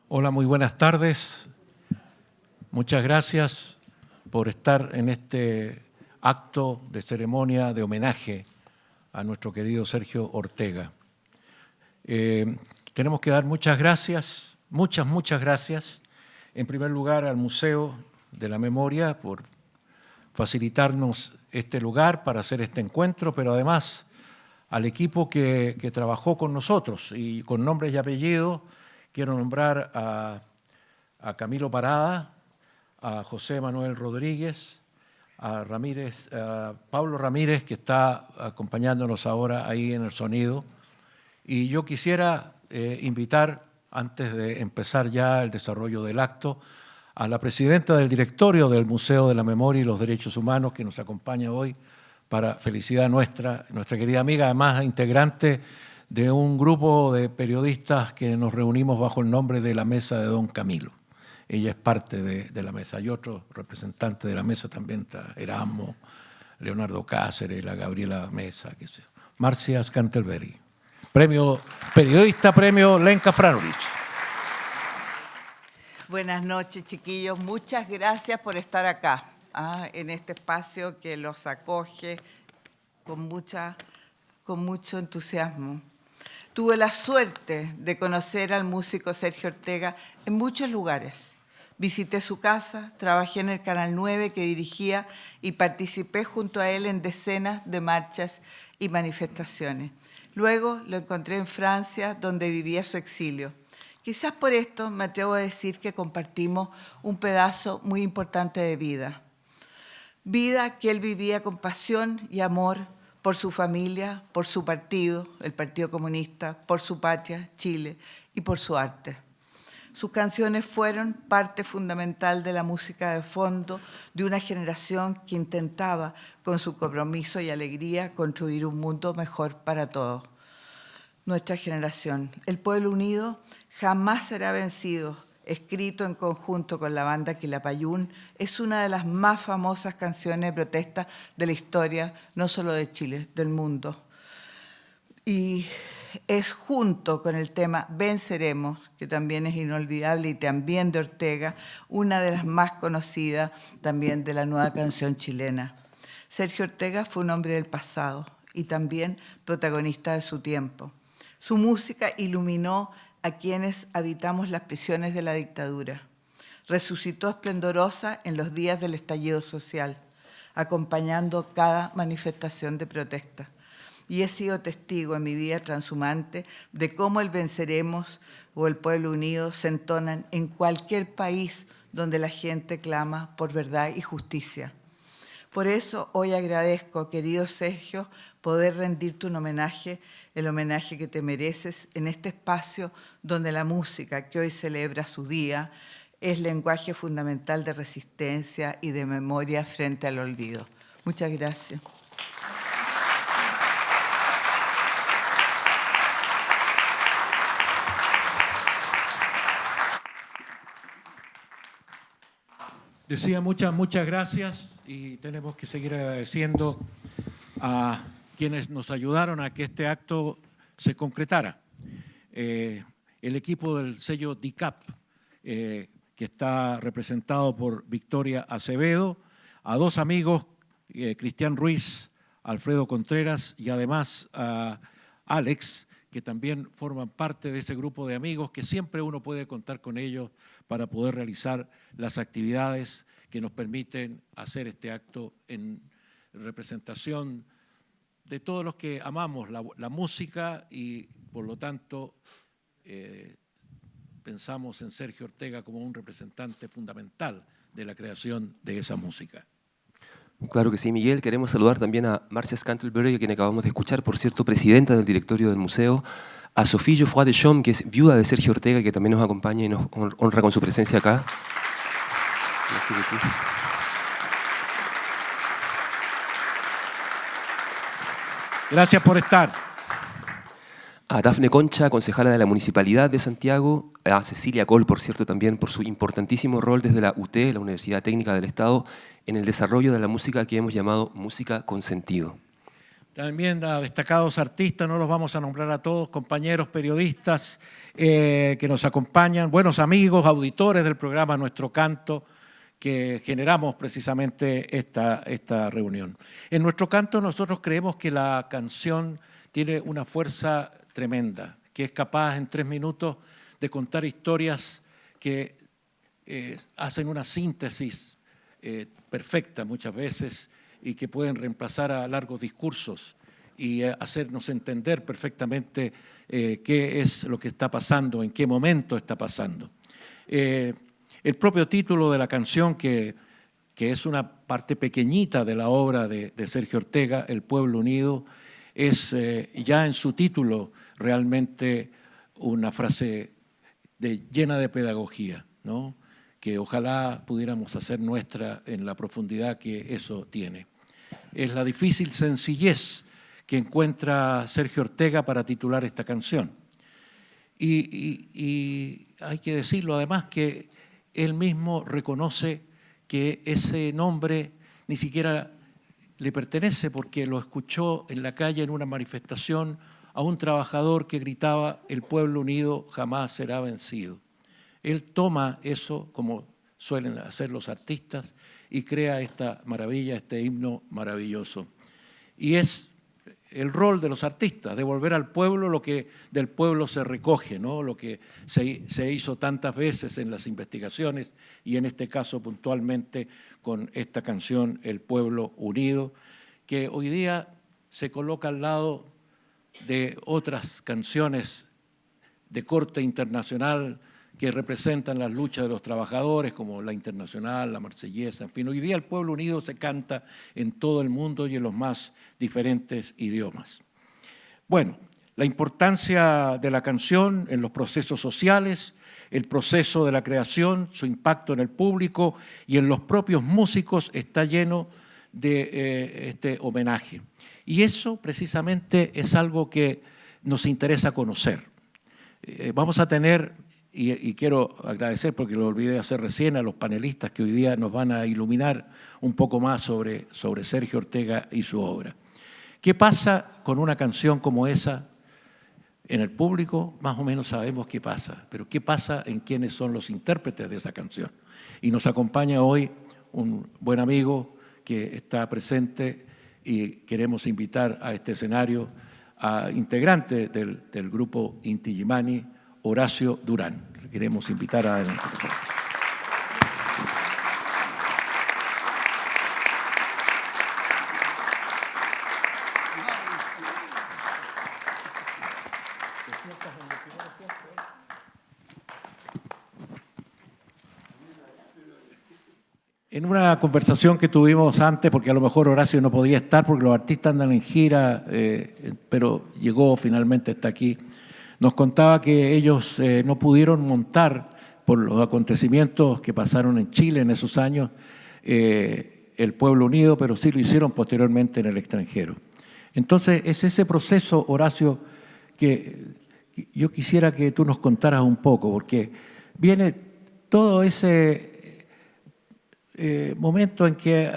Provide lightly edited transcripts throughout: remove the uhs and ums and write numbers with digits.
Hola, muy buenas tardes. Muchas gracias por estar en este acto de ceremonia de homenaje a nuestro querido Sergio Ortega. Tenemos que dar muchas gracias, muchas gracias, en primer lugar al Museo de la Memoria por facilitarnos este lugar para hacer este encuentro, pero además al equipo que trabajó con nosotros, y con nombres y apellidos quiero nombrar a Camilo Parada, a José Manuel Rodríguez, a Pablo Ramírez, que está acompañándonos ahora ahí en el sonido. Y yo quisiera invitar, antes de empezar ya el desarrollo del acto, a la presidenta del directorio del Museo de la Memoria y los Derechos Humanos, que nos acompaña hoy, para felicidad nuestra querida amiga, además integrante de un grupo de periodistas que nos reunimos bajo el nombre de la Mesa de Don Camilo. Ella es parte de la mesa. Hay otro representante de la mesa también, está Erasmo, Leonardo Cáceres, la Gabriela Mesa, qué sé yo. Marcia Scantelberry. Premio periodista, premio Lenka Franulich. Buenas noches, chiquillos. Muchas gracias por estar acá, en este espacio que los acoge con mucho entusiasmo. Tuve la suerte de conocer al músico Sergio Ortega en muchos lugares. Visité su casa, trabajé en el Canal 9 que dirigía y participé junto a él en decenas de marchas y manifestaciones. Luego lo encontré en Francia, donde vivía su exilio. Quizás por esto me atrevo a decir que compartimos un pedazo muy importante de vida. Vida que él vivía con pasión y amor por su familia, por su partido, el Partido Comunista, por su patria, Chile, y por su arte. Sus canciones fueron parte fundamental de la música de fondo de una generación que intentaba, con su compromiso y alegría, construir un mundo mejor para todos. Nuestra generación. El pueblo unido jamás será vencido, escrito en conjunto con la banda Quilapayún, es una de las más famosas canciones de protesta de la historia, no solo de Chile, del mundo. Y es junto con el tema Venceremos, que también es inolvidable y también de Ortega, una de las más conocidas también de la nueva canción chilena. Sergio Ortega fue un hombre del pasado y también protagonista de su tiempo. Su música iluminó a quienes habitamos las prisiones de la dictadura. Resucitó esplendorosa en los días del estallido social, acompañando cada manifestación de protesta. Y he sido testigo en mi vida transhumante de cómo el Venceremos o el Pueblo Unido se entonan en cualquier país donde la gente clama por verdad y justicia. Por eso hoy agradezco, querido Sergio, poder rendirte un homenaje, el homenaje que te mereces en este espacio donde la música, que hoy celebra su día, es lenguaje fundamental de resistencia y de memoria frente al olvido. Muchas gracias. Decía muchas gracias, y tenemos que seguir agradeciendo a quienes nos ayudaron a que este acto se concretara. El equipo del sello DICAP, que está representado por Victoria Acevedo, a dos amigos, Cristian Ruiz, Alfredo Contreras, y además a Alex, que también forman parte de ese grupo de amigos que siempre uno puede contar con ellos para poder realizar las actividades que nos permiten hacer este acto en representación de todos los que amamos la música y, por lo tanto, pensamos en Sergio Ortega como un representante fundamental de la creación de esa música. Claro que sí, Miguel. Queremos saludar también a Marcia Scantelberry, a quien acabamos de escuchar, por cierto, presidenta del directorio del museo, a Sophie Geoffroy de Chaume, que es viuda de Sergio Ortega, que también nos acompaña y nos honra con su presencia acá. Gracias por estar. A Dafne Concha, concejala de la Municipalidad de Santiago, a Cecilia Col, por cierto, también por su importantísimo rol desde la UT, la Universidad Técnica del Estado, en el desarrollo de la música que hemos llamado música con sentido. también a destacados artistas, no los vamos a nombrar a todos, compañeros periodistas que nos acompañan, buenos amigos, auditores del programa Nuestro Canto, que generamos precisamente esta reunión. En Nuestro Canto nosotros creemos que la canción tiene una fuerza tremenda, que es capaz en 3 minutos de contar historias que hacen una síntesis perfecta muchas veces y que pueden reemplazar a largos discursos y hacernos entender perfectamente qué es lo que está pasando, en qué momento está pasando. El propio título de la canción, que es una parte pequeñita de la obra de Sergio Ortega, El Pueblo Unido, es ya en su título realmente una frase llena de pedagogía, ¿no? Que ojalá pudiéramos hacer nuestra en la profundidad que eso tiene. Es la difícil sencillez que encuentra Sergio Ortega para titular esta canción. Y hay que decirlo además que él mismo reconoce que ese nombre ni siquiera le pertenece porque lo escuchó en la calle en una manifestación a un trabajador que gritaba: el pueblo unido jamás será vencido. Él toma eso, como suelen hacer los artistas, y crea esta maravilla, este himno maravilloso. Y es el rol de los artistas, devolver al pueblo lo que del pueblo se recoge, ¿no? Lo que se hizo tantas veces en las investigaciones y en este caso puntualmente con esta canción, El Pueblo Unido, que hoy día se coloca al lado de otras canciones de corte internacional que representan las luchas de los trabajadores, como la Internacional, la Marsellesa, en fin. Hoy día el Pueblo Unido se canta en todo el mundo y en los más diferentes idiomas. Bueno, la importancia de la canción en los procesos sociales, el proceso de la creación, su impacto en el público y en los propios músicos está lleno de este homenaje. Y eso precisamente es algo que nos interesa conocer. Vamos a tener... Y quiero agradecer, porque lo olvidé hacer recién, a los panelistas que hoy día nos van a iluminar un poco más sobre Sergio Ortega y su obra. ¿Qué pasa con una canción como esa? En el público más o menos sabemos qué pasa, pero ¿qué pasa en quiénes son los intérpretes de esa canción? Y nos acompaña hoy un buen amigo que está presente y queremos invitar a este escenario a integrante del grupo Inti Illimani, Horacio Durán. Le queremos invitar adelante. En una conversación que tuvimos antes, porque a lo mejor Horacio no podía estar porque los artistas andan en gira, pero llegó finalmente hasta aquí, nos contaba que ellos no pudieron montar por los acontecimientos que pasaron en Chile en esos años el Pueblo Unido, pero sí lo hicieron posteriormente en el extranjero. Entonces es ese proceso, Horacio, que yo quisiera que tú nos contaras un poco, porque viene todo ese momento en que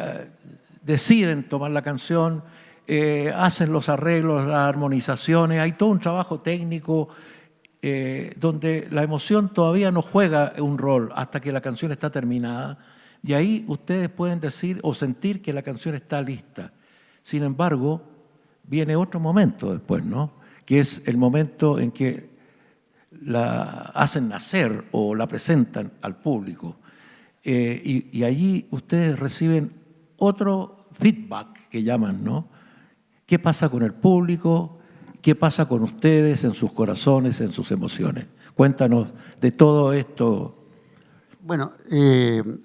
deciden tomar la canción, hacen los arreglos, las armonizaciones, hay todo un trabajo técnico donde la emoción todavía no juega un rol hasta que la canción está terminada, y ahí ustedes pueden decir o sentir que la canción está lista. Sin embargo, viene otro momento después, ¿no? Que es el momento en que la hacen nacer o la presentan al público. Y allí ustedes reciben otro feedback que llaman, ¿no? ¿Qué pasa con el público? ¿Qué pasa con ustedes en sus corazones, en sus emociones? Cuéntanos de todo esto. Bueno,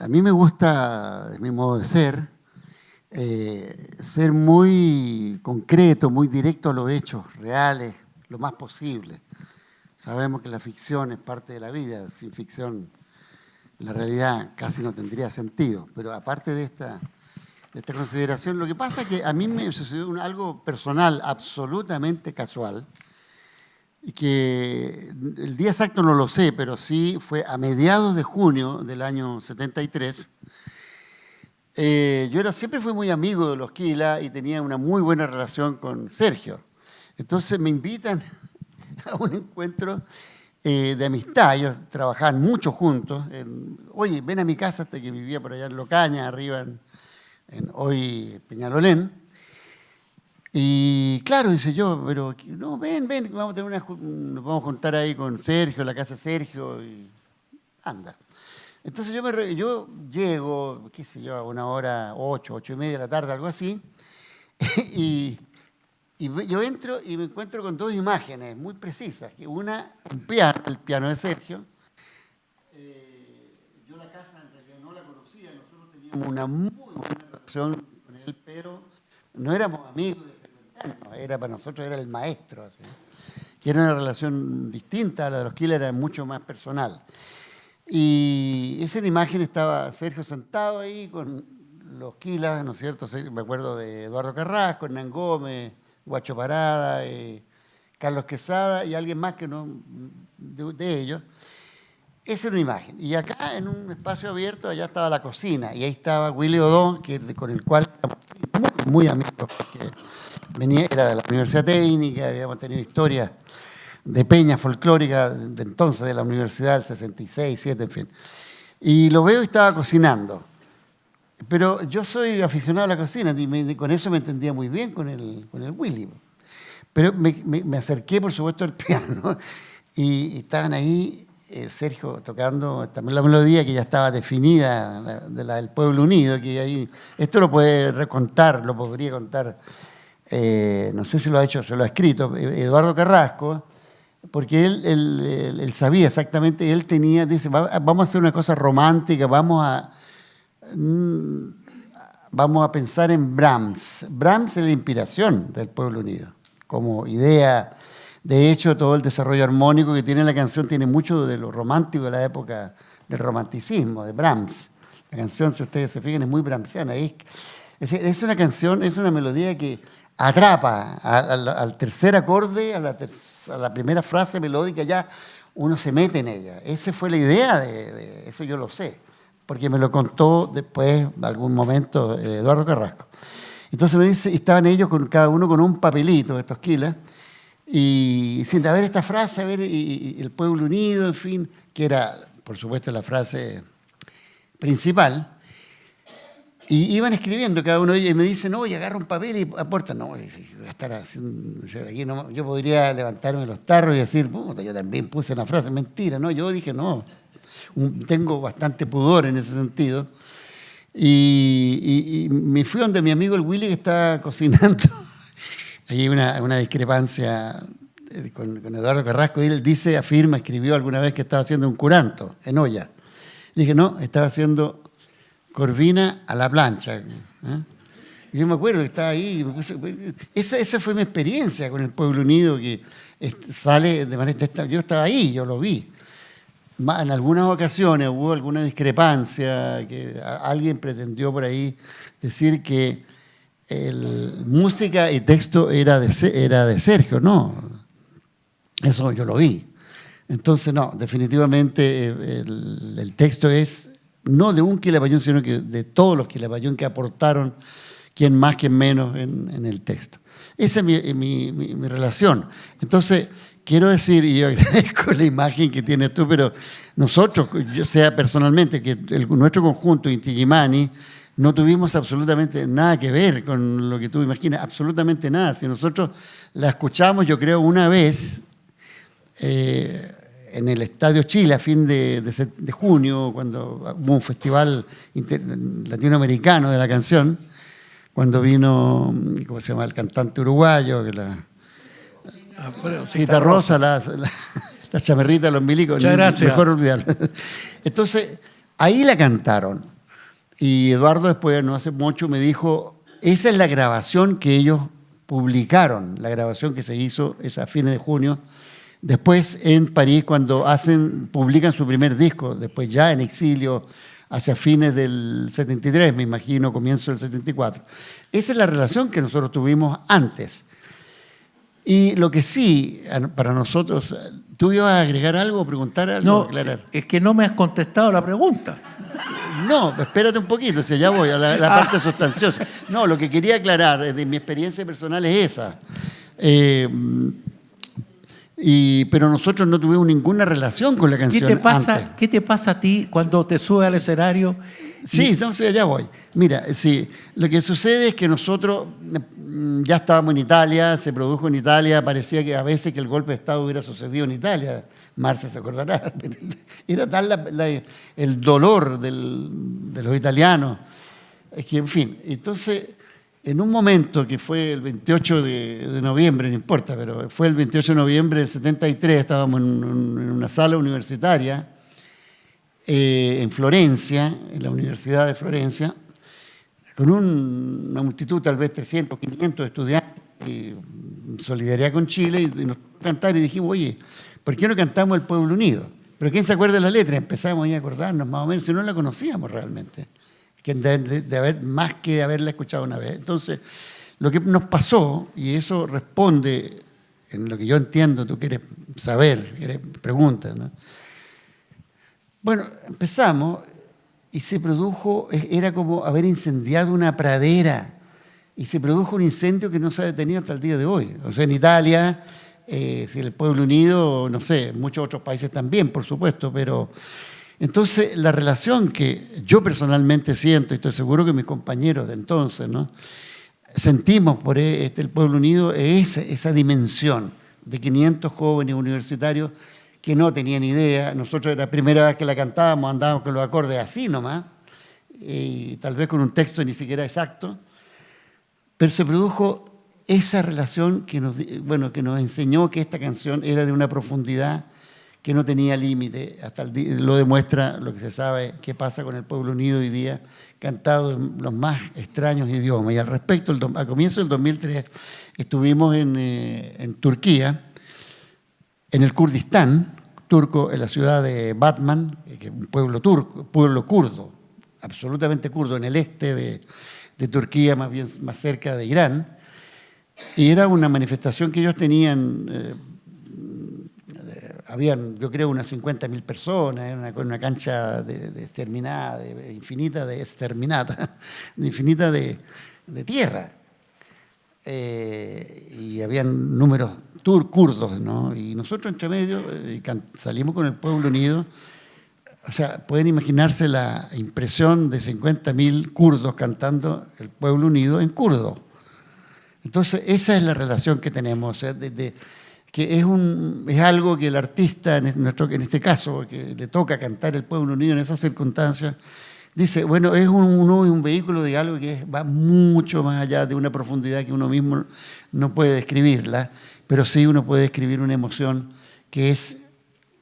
a mí me gusta, es mi modo de ser muy concreto, muy directo a los hechos reales, lo más posible. Sabemos que la ficción es parte de la vida, sin ficción la realidad casi no tendría sentido, pero aparte de esta consideración, lo que pasa es que a mí me sucedió algo personal, absolutamente casual, y que el día exacto no lo sé, pero sí fue a mediados de junio del año 73, Siempre fui muy amigo de los Quila y tenía una muy buena relación con Sergio. Entonces me invitan a un encuentro de amistad. Ellos trabajaban mucho juntos. Oye, ven a mi casa, hasta que vivía por allá en Locaña, arriba en hoy Peñalolén. Y claro, dice yo, pero no, ven, vamos a tener nos vamos a juntar ahí con Sergio, en la casa de Sergio, y anda. Entonces yo llego, qué sé yo, a una hora, 8:30 de la tarde, algo así, y yo entro y me encuentro con dos imágenes muy precisas. Una, un piano, el piano de Sergio. Yo la casa en realidad no la conocía, nosotros teníamos una muy buena relación con él, pero no éramos amigos de frecuentarnos, para nosotros era el maestro, así, que era una relación distinta a la de los Quila, era mucho más personal. Y esa imagen estaba Sergio sentado ahí con los Quila, ¿no es cierto? Me acuerdo de Eduardo Carrasco, Hernán Gómez, Guacho Parada, Carlos Quesada y alguien más que no de ellos. Esa era una imagen. Y acá, en un espacio abierto, allá estaba la cocina. Y ahí estaba Willy Odón, con el cual éramos muy, muy amigos, porque era de la Universidad Técnica, habíamos tenido historias de peña folclórica de entonces, de la universidad del 66, 7, en fin. Y lo veo y estaba cocinando. Pero yo soy aficionado a la cocina y con eso me entendía muy bien con el Willy. Pero me acerqué, por supuesto, al piano y estaban ahí Sergio tocando también la melodía que ya estaba definida, de la del Pueblo Unido, que ahí, esto lo puede recontar, lo podría contar, no sé si lo ha hecho, se lo ha escrito Eduardo Carrasco, porque él sabía exactamente, él tenía, dice, vamos a hacer una cosa romántica, vamos a pensar en Brahms. Brahms es la inspiración del Pueblo Unido, como idea. De hecho, todo el desarrollo armónico que tiene la canción tiene mucho de lo romántico de la época del romanticismo, de Brahms. La canción, si ustedes se fijan, es muy brahmsiana. Es una canción, es una melodía que atrapa al tercer acorde, a la primera frase melódica, ya uno se mete en ella. Esa fue la idea de eso, yo lo sé, porque me lo contó después, en algún momento, Eduardo Carrasco. Entonces me dice, estaban ellos cada uno con un papelito de estos Quila, y diciendo, a ver esta frase, a ver, y el Pueblo Unido, en fin, que era, por supuesto, la frase principal. Y iban escribiendo cada uno de ellos y me dicen, oye, agarra un papel y aporta. No, voy a estar haciendo, aquí no, yo podría levantarme los tarros y decir, puta, yo también puse una frase. Mentira, no, yo dije, no, tengo bastante pudor en ese sentido. Y me fui donde mi amigo el Willy, que está cocinando. Hay una discrepancia con Eduardo Carrasco. Él dice, afirma, escribió alguna vez que estaba haciendo un curanto en olla. Le dije, no, estaba haciendo corvina a la plancha. Y yo me acuerdo que estaba ahí. Esa fue mi experiencia con el Pueblo Unido, que sale de manera... Yo estaba ahí, yo lo vi. En algunas ocasiones hubo alguna discrepancia, que alguien pretendió por ahí decir que música y texto era de Sergio. No, eso yo lo vi. Entonces, no, definitivamente el texto es no de un Quilapayún, sino que de todos los Quilapayún que aportaron, quien más, quien menos, en el texto. Esa es mi relación. Entonces, quiero decir, y yo agradezco la imagen que tienes tú, pero nosotros, yo sea personalmente, que nuestro conjunto, Inti Illimani, no tuvimos absolutamente nada que ver con lo que tú imaginas, absolutamente nada. Si nosotros la escuchamos, yo creo, una vez en el Estadio Chile a fin de junio, cuando hubo un festival latinoamericano de la canción, cuando vino, ¿cómo se llama?, el cantante uruguayo, Cita Rosa, la chamarrita de los milicos. Muchas gracias. Mejor olvidarlo. Entonces, ahí la cantaron. Y Eduardo después, no hace mucho, me dijo, esa es la grabación que ellos publicaron, la grabación que se hizo a fines de junio, después en París, cuando publican su primer disco, después ya en exilio, hacia fines del 73, me imagino, comienzo del 74. Esa es la relación que nosotros tuvimos antes. Y lo que sí, para nosotros, ¿tú ibas a agregar algo, preguntar algo, no, aclarar? Es que no me has contestado la pregunta. No, espérate un poquito, si ya voy a la parte sustanciosa. No, lo que quería aclarar de mi experiencia personal es esa. Pero nosotros no tuvimos ninguna relación con la canción antes. ¿Qué te pasa a ti cuando te subes al escenario? Sí, no sé, ya voy. Mira, sí, lo que sucede es que nosotros ya estábamos en Italia, se produjo en Italia, parecía que a veces que el golpe de Estado hubiera sucedido en Italia, Marcia se acordará. Era tal el dolor de los italianos. Es que, en fin, entonces, en un momento que fue el 28 de noviembre, no importa, pero fue el 28 de noviembre del 73, estábamos en una sala universitaria, en Florencia, en la Universidad de Florencia, con una multitud, tal vez 300, 500 estudiantes, en solidaridad con Chile, y nos cantar y dijimos, oye, ¿por qué no cantamos El Pueblo Unido? Pero ¿quién se acuerda de la letra? Empezamos a acordarnos más o menos, si no la conocíamos realmente, de haber, más que haberla escuchado una vez. Entonces, lo que nos pasó, y eso responde en lo que yo entiendo, tú quieres saber, preguntas, ¿no? Bueno, empezamos y se produjo, era como haber incendiado una pradera, y se produjo un incendio que no se ha detenido hasta el día de hoy. O sea, en Italia, si el Pueblo Unido, no sé, muchos otros países también, por supuesto, pero entonces la relación que yo personalmente siento, y estoy seguro que mis compañeros de entonces, ¿no?, sentimos por el Pueblo Unido, es esa dimensión de 500 jóvenes universitarios que no tenían idea. Nosotros era la primera vez que la cantábamos, andábamos con los acordes así nomás, y tal vez con un texto ni siquiera exacto, pero se produjo esa relación que nos enseñó que esta canción era de una profundidad que no tenía límite. Lo demuestra lo que se sabe que pasa con el Pueblo Unido hoy día, cantado en los más extraños idiomas. Y al respecto, a comienzos del 2003 estuvimos en Turquía, en el Kurdistán turco, en la ciudad de Batman, que es un pueblo kurdo, absolutamente kurdo, en el este de Turquía, más cerca de Irán. Y era una manifestación que ellos tenían, habían, yo creo, unas 50.000 personas, era una cancha infinita de tierra. Y habían números kurdos, ¿no? Y nosotros entre medio salimos con el Pueblo Unido. O sea, pueden imaginarse la impresión de 50.000 kurdos cantando el Pueblo Unido en kurdo. Entonces, esa es la relación que tenemos, o sea, que es algo que el artista, en este caso, que le toca cantar el Pueblo Unido en esas circunstancias, dice, bueno, es un vehículo de algo que va mucho más allá de una profundidad que uno mismo no puede describirla, pero sí uno puede describir una emoción que es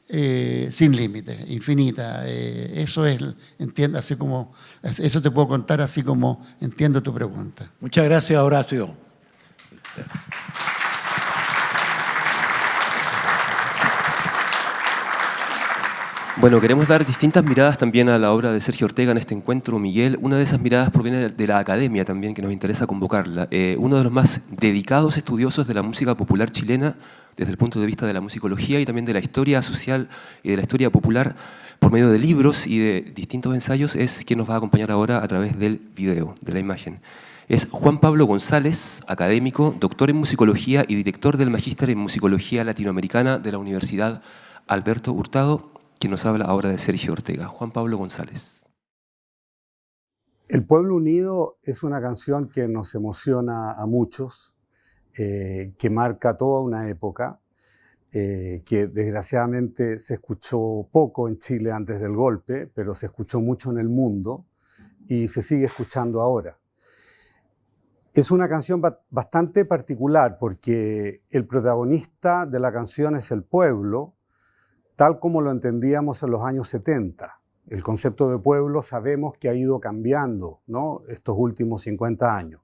sin límites, infinita. Eso es, entiendo, así como, eso te puedo contar así como entiendo tu pregunta. Muchas gracias, Horacio. Bueno, queremos dar distintas miradas también a la obra de Sergio Ortega en este encuentro, Miguel. Una de esas miradas proviene de la academia también, que nos interesa convocarla. Uno de los más dedicados estudiosos de la música popular chilena, desde el punto de vista de la musicología y también de la historia social y de la historia popular, por medio de libros y de distintos ensayos, es quien nos va a acompañar ahora a través del video, de la imagen. Es Juan Pablo González, académico, doctor en musicología y director del Magíster en Musicología Latinoamericana de la Universidad Alberto Hurtado, quien nos habla ahora de Sergio Ortega. Juan Pablo González. El Pueblo Unido es una canción que nos emociona a muchos, que marca toda una época, que desgraciadamente se escuchó poco en Chile antes del golpe, pero se escuchó mucho en el mundo y se sigue escuchando ahora. Es una canción bastante particular porque el protagonista de la canción es el pueblo, tal como lo entendíamos en los años 70. El concepto de pueblo sabemos que ha ido cambiando, ¿no?, estos últimos 50 años.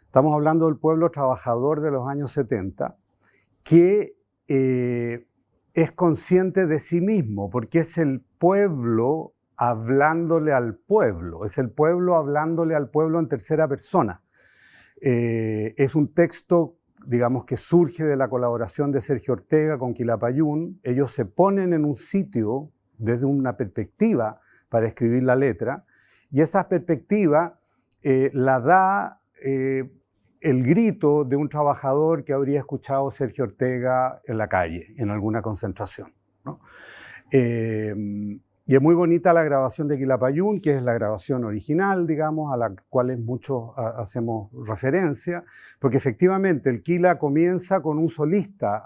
Estamos hablando del pueblo trabajador de los años 70, que es consciente de sí mismo, porque es el pueblo hablándole al pueblo, es el pueblo hablándole al pueblo en tercera persona. Es un texto, digamos, que surge de la colaboración de Sergio Ortega con Quilapayún. Ellos se ponen en un sitio desde una perspectiva para escribir la letra, y esa perspectiva la da el grito de un trabajador que habría escuchado Sergio Ortega en la calle, en alguna concentración, ¿no? Y es muy bonita la grabación de Quilapayún, que es la grabación original, digamos, a la cual muchos hacemos referencia, porque efectivamente el Quila comienza con un solista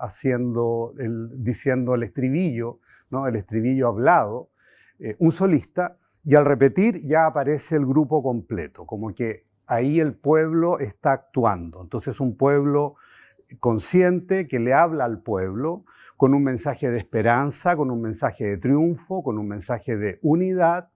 diciendo el estribillo, ¿no? El estribillo hablado, un solista, y al repetir ya aparece el grupo completo, como que ahí el pueblo está actuando. Entonces un pueblo consciente que le habla al pueblo con un mensaje de esperanza, con un mensaje de triunfo, con un mensaje de unidad.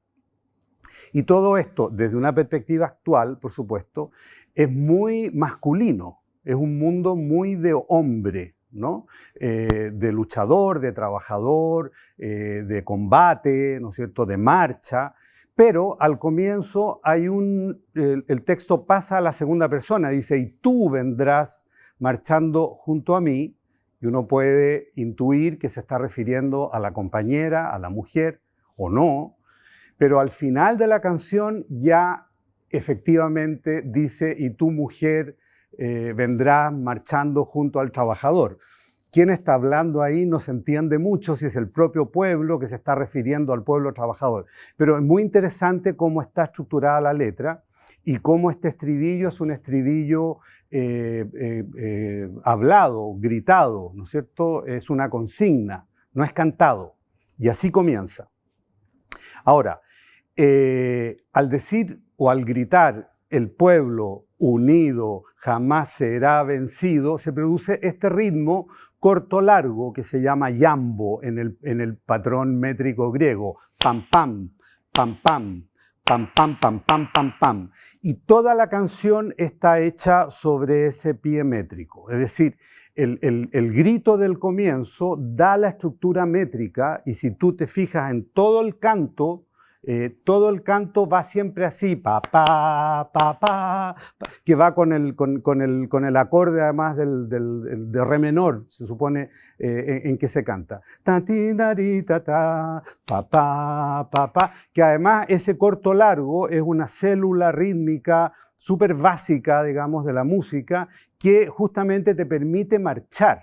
Y todo esto, desde una perspectiva actual, por supuesto, es muy masculino, es un mundo muy de hombre, ¿no? De luchador, de trabajador, de combate, ¿no es cierto?, de marcha. Pero al comienzo el texto pasa a la segunda persona, dice, y tú vendrás marchando junto a mí, y uno puede intuir que se está refiriendo a la compañera, a la mujer, o no, pero al final de la canción ya efectivamente dice, y tu mujer vendrá marchando junto al trabajador. ¿Quién está hablando ahí? No se entiende mucho si es el propio pueblo que se está refiriendo al pueblo trabajador. Pero es muy interesante cómo está estructurada la letra y cómo este estribillo es un estribillo hablado, gritado, ¿no es cierto? Es una consigna, no es cantado. Y así comienza. Ahora, al decir o al gritar el pueblo unido jamás será vencido, se produce este ritmo corto-largo que se llama yambo en el patrón métrico griego. Pam, pam, pam, pam, pam, pam, pam, pam, pam, pam. Y toda la canción está hecha sobre ese pie métrico. Es decir, el grito del comienzo da la estructura métrica y si tú te fijas en todo el canto va siempre así, pa, pa, pa, pa, que va con el acorde además de re menor, se supone, en que se canta. Ta, ti, da, ri, ta, ta, pa, pa, pa, pa, que además ese corto largo es una célula rítmica súper básica, digamos, de la música, que justamente te permite marchar.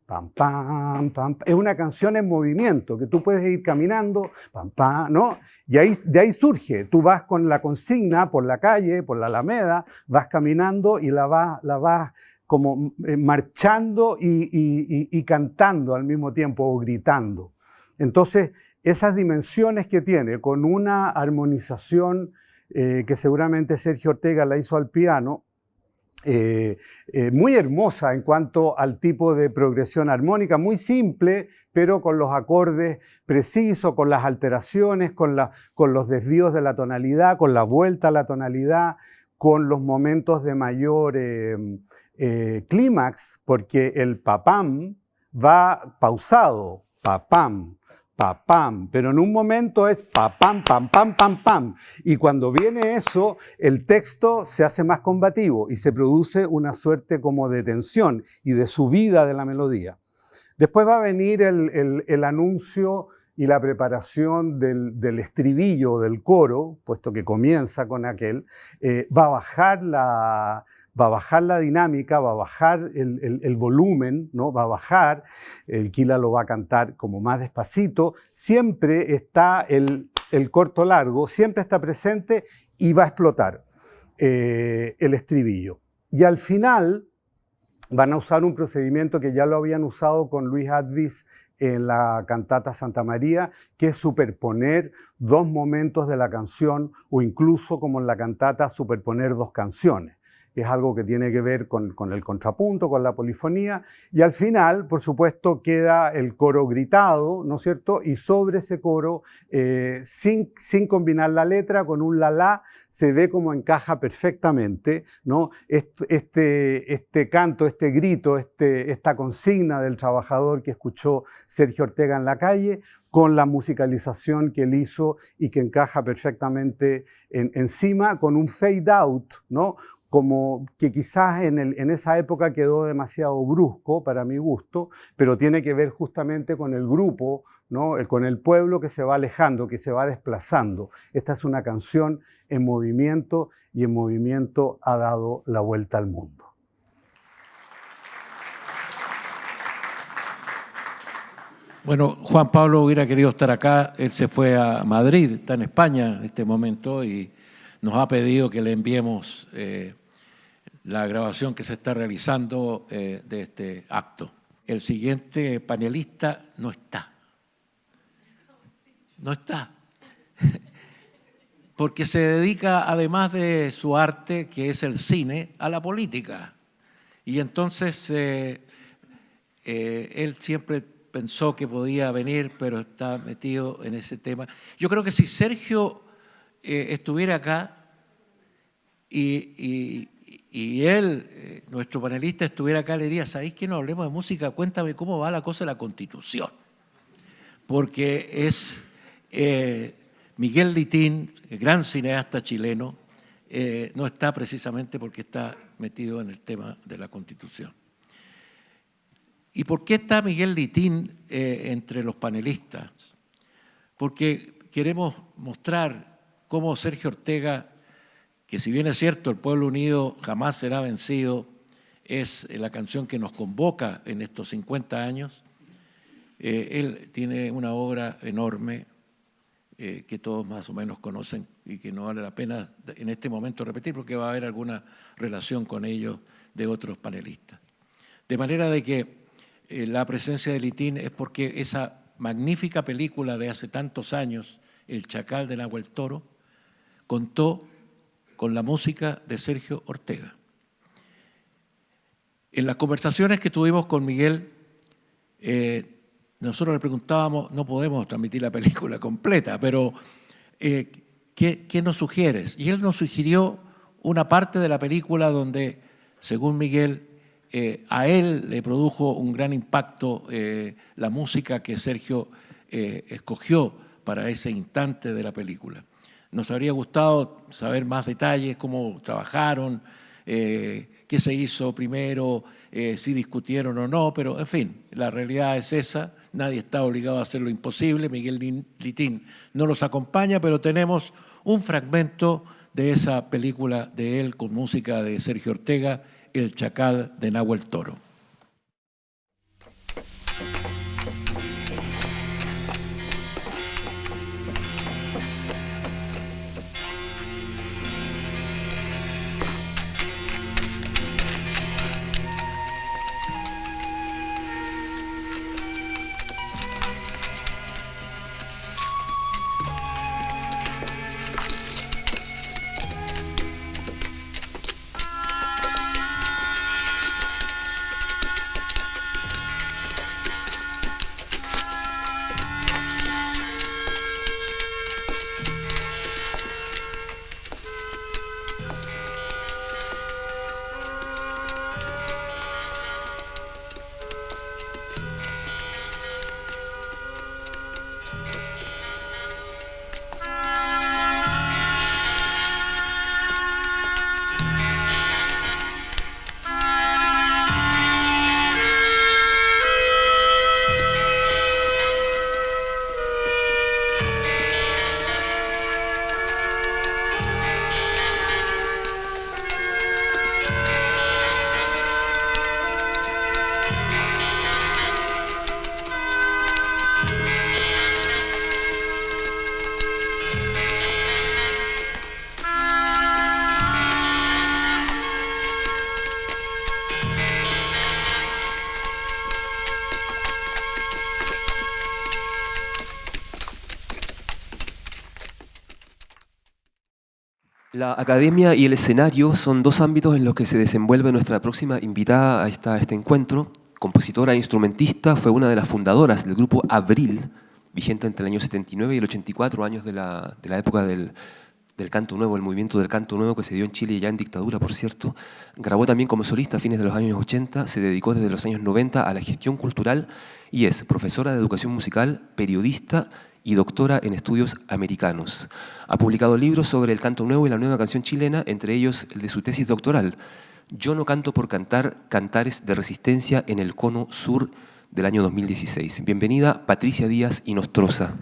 Pam, pam, pam. Es una canción en movimiento, que tú puedes ir caminando, pam, pam, ¿no? Y de ahí surge, tú vas con la consigna por la calle, por la Alameda, vas caminando y la vas como marchando y cantando al mismo tiempo o gritando. Entonces, esas dimensiones que tiene, con una armonización que seguramente Sergio Ortega la hizo al piano, muy hermosa en cuanto al tipo de progresión armónica, muy simple, pero con los acordes precisos, con las alteraciones, con los desvíos de la tonalidad, con la vuelta a la tonalidad, con los momentos de mayor clímax, porque el papam va pausado, papam, papam, pero en un momento es papam, pam, pam, pam, pam. Y cuando viene eso, el texto se hace más combativo y se produce una suerte como de tensión y de subida de la melodía. Después va a venir el anuncio y la preparación del estribillo del coro, puesto que comienza con aquel, va a bajar la dinámica, va a bajar el volumen, ¿no? Va a bajar, el Quila lo va a cantar como más despacito, siempre está el corto largo, siempre está presente y va a explotar el estribillo. Y al final van a usar un procedimiento que ya lo habían usado con Luis Advis en la cantata Santa María, que es superponer dos momentos de la canción o incluso como en la cantata superponer dos canciones. Es algo que tiene que ver con el contrapunto, con la polifonía, y al final, por supuesto, queda el coro gritado, ¿no es cierto? Y sobre ese coro, sin combinar la letra con un la, se ve como encaja perfectamente, ¿no? Este canto, este grito, esta consigna del trabajador que escuchó Sergio Ortega en la calle, con la musicalización que él hizo y que encaja perfectamente encima, con un fade out, ¿no? como que quizás en esa época quedó demasiado brusco para mi gusto, pero tiene que ver justamente con el grupo, ¿no? Con el pueblo que se va alejando, que se va desplazando. Esta es una canción en movimiento y en movimiento ha dado la vuelta al mundo. Bueno, Juan Pablo hubiera querido estar acá, él se fue a Madrid, está en España en este momento y nos ha pedido que le enviemos la grabación que se está realizando de este acto. El siguiente panelista no está. No está. Porque se dedica, además de su arte, que es el cine, a la política. Y entonces él siempre pensó que podía venir, pero está metido en ese tema. Yo creo que si Sergio estuviera acá y él, nuestro panelista, estuviera acá, le diría, ¿sabéis que no hablemos de música? Cuéntame cómo va la cosa de la Constitución. Porque es Miguel Litín, el gran cineasta chileno, no está precisamente porque está metido en el tema de la Constitución. ¿Y por qué está Miguel Litín entre los panelistas? Porque queremos mostrar cómo Sergio Ortega, que si bien es cierto, el pueblo unido jamás será vencido, es la canción que nos convoca en estos 50 años. Él tiene una obra enorme que todos más o menos conocen y que no vale la pena en este momento repetir porque va a haber alguna relación con ellos de otros panelistas. De manera de que la presencia de Litín es porque esa magnífica película de hace tantos años, El Chacal de Nahuel Toro, contó con la música de Sergio Ortega. En las conversaciones que tuvimos con Miguel, nosotros le preguntábamos, no podemos transmitir la película completa, pero ¿qué nos sugieres? Y él nos sugirió una parte de la película donde, según Miguel, a él le produjo un gran impacto la música que Sergio escogió para ese instante de la película. Nos habría gustado saber más detalles, cómo trabajaron, qué se hizo primero, si discutieron o no, pero en fin, la realidad es esa, nadie está obligado a hacer lo imposible, Miguel Litín no los acompaña, pero tenemos un fragmento de esa película de él con música de Sergio Ortega, El Chacal de Nahuel Toro. La academia y el escenario son dos ámbitos en los que se desenvuelve nuestra próxima invitada a este encuentro. Compositora e instrumentista, fue una de las fundadoras del grupo Abril, vigente entre el año 79 y el 84, años de la época del del canto nuevo, el movimiento del canto nuevo que se dio en Chile ya en dictadura, por cierto. Grabó también como solista a fines de los años 80, se dedicó desde los años 90 a la gestión cultural y es profesora de educación musical, periodista y doctora en estudios americanos. Ha publicado libros sobre el canto nuevo y la nueva canción chilena, entre ellos el de su tesis doctoral, Yo no canto por cantar, cantares de resistencia en el Cono Sur, del año 2016. Bienvenida, Patricia Díaz Inostroza.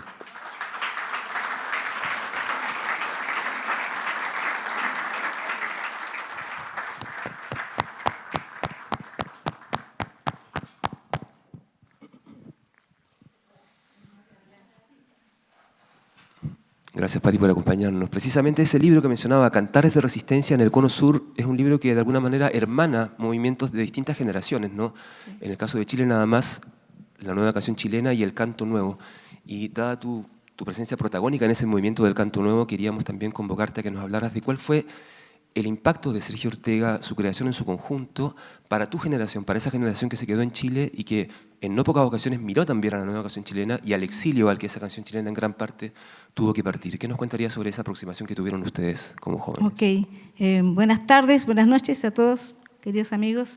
Gracias, Pati, por acompañarnos. Precisamente ese libro que mencionaba, Cantares de Resistencia en el Cono Sur, es un libro que de alguna manera hermana movimientos de distintas generaciones, ¿no? Sí. En el caso de Chile nada más, la nueva canción chilena y el canto nuevo. Y dada tu presencia protagónica en ese movimiento del canto nuevo, queríamos también convocarte a que nos hablaras de cuál fue el impacto de Sergio Ortega, su creación en su conjunto, para tu generación, para esa generación que se quedó en Chile y que en no pocas ocasiones miró también a la nueva canción chilena y al exilio al que esa canción chilena en gran parte tuvo que partir. ¿Qué nos contaría sobre esa aproximación que tuvieron ustedes como jóvenes? Ok, buenas tardes, buenas noches a todos, queridos amigos.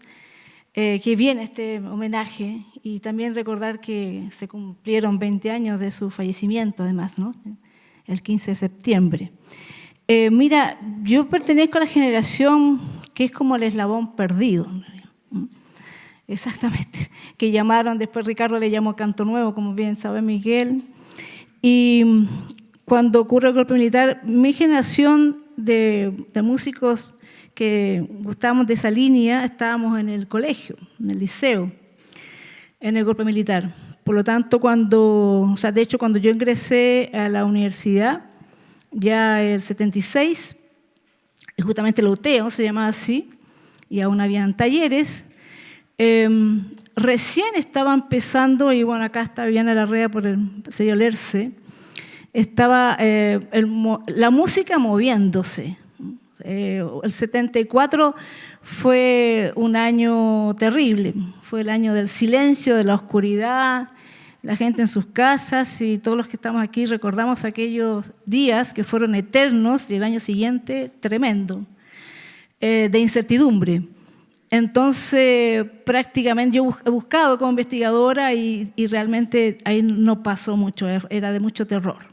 Qué bien este homenaje y también recordar que se cumplieron 20 años de su fallecimiento, además, ¿no? El 15 de septiembre. Mira, yo pertenezco a la generación que es como el eslabón perdido, exactamente, que llamaron, después Ricardo le llamó canto nuevo, como bien sabe Miguel, y cuando ocurre el golpe militar, mi generación de músicos que gustábamos de esa línea, estábamos en el colegio, en el liceo, en el golpe militar. Por lo tanto, de hecho, cuando yo ingresé a la universidad, ya el 76, y justamente el UTEO se llamaba así, y aún habían talleres, recién estaba empezando, y bueno, acá está Viviana Larrea por el sello Lerce, estaba la música moviéndose. El 74 fue un año terrible, fue el año del silencio, de la oscuridad, la gente en sus casas y todos los que estamos aquí recordamos aquellos días que fueron eternos y el año siguiente tremendo, de incertidumbre. Entonces, prácticamente yo he buscado como investigadora y realmente ahí no pasó mucho, era de mucho terror.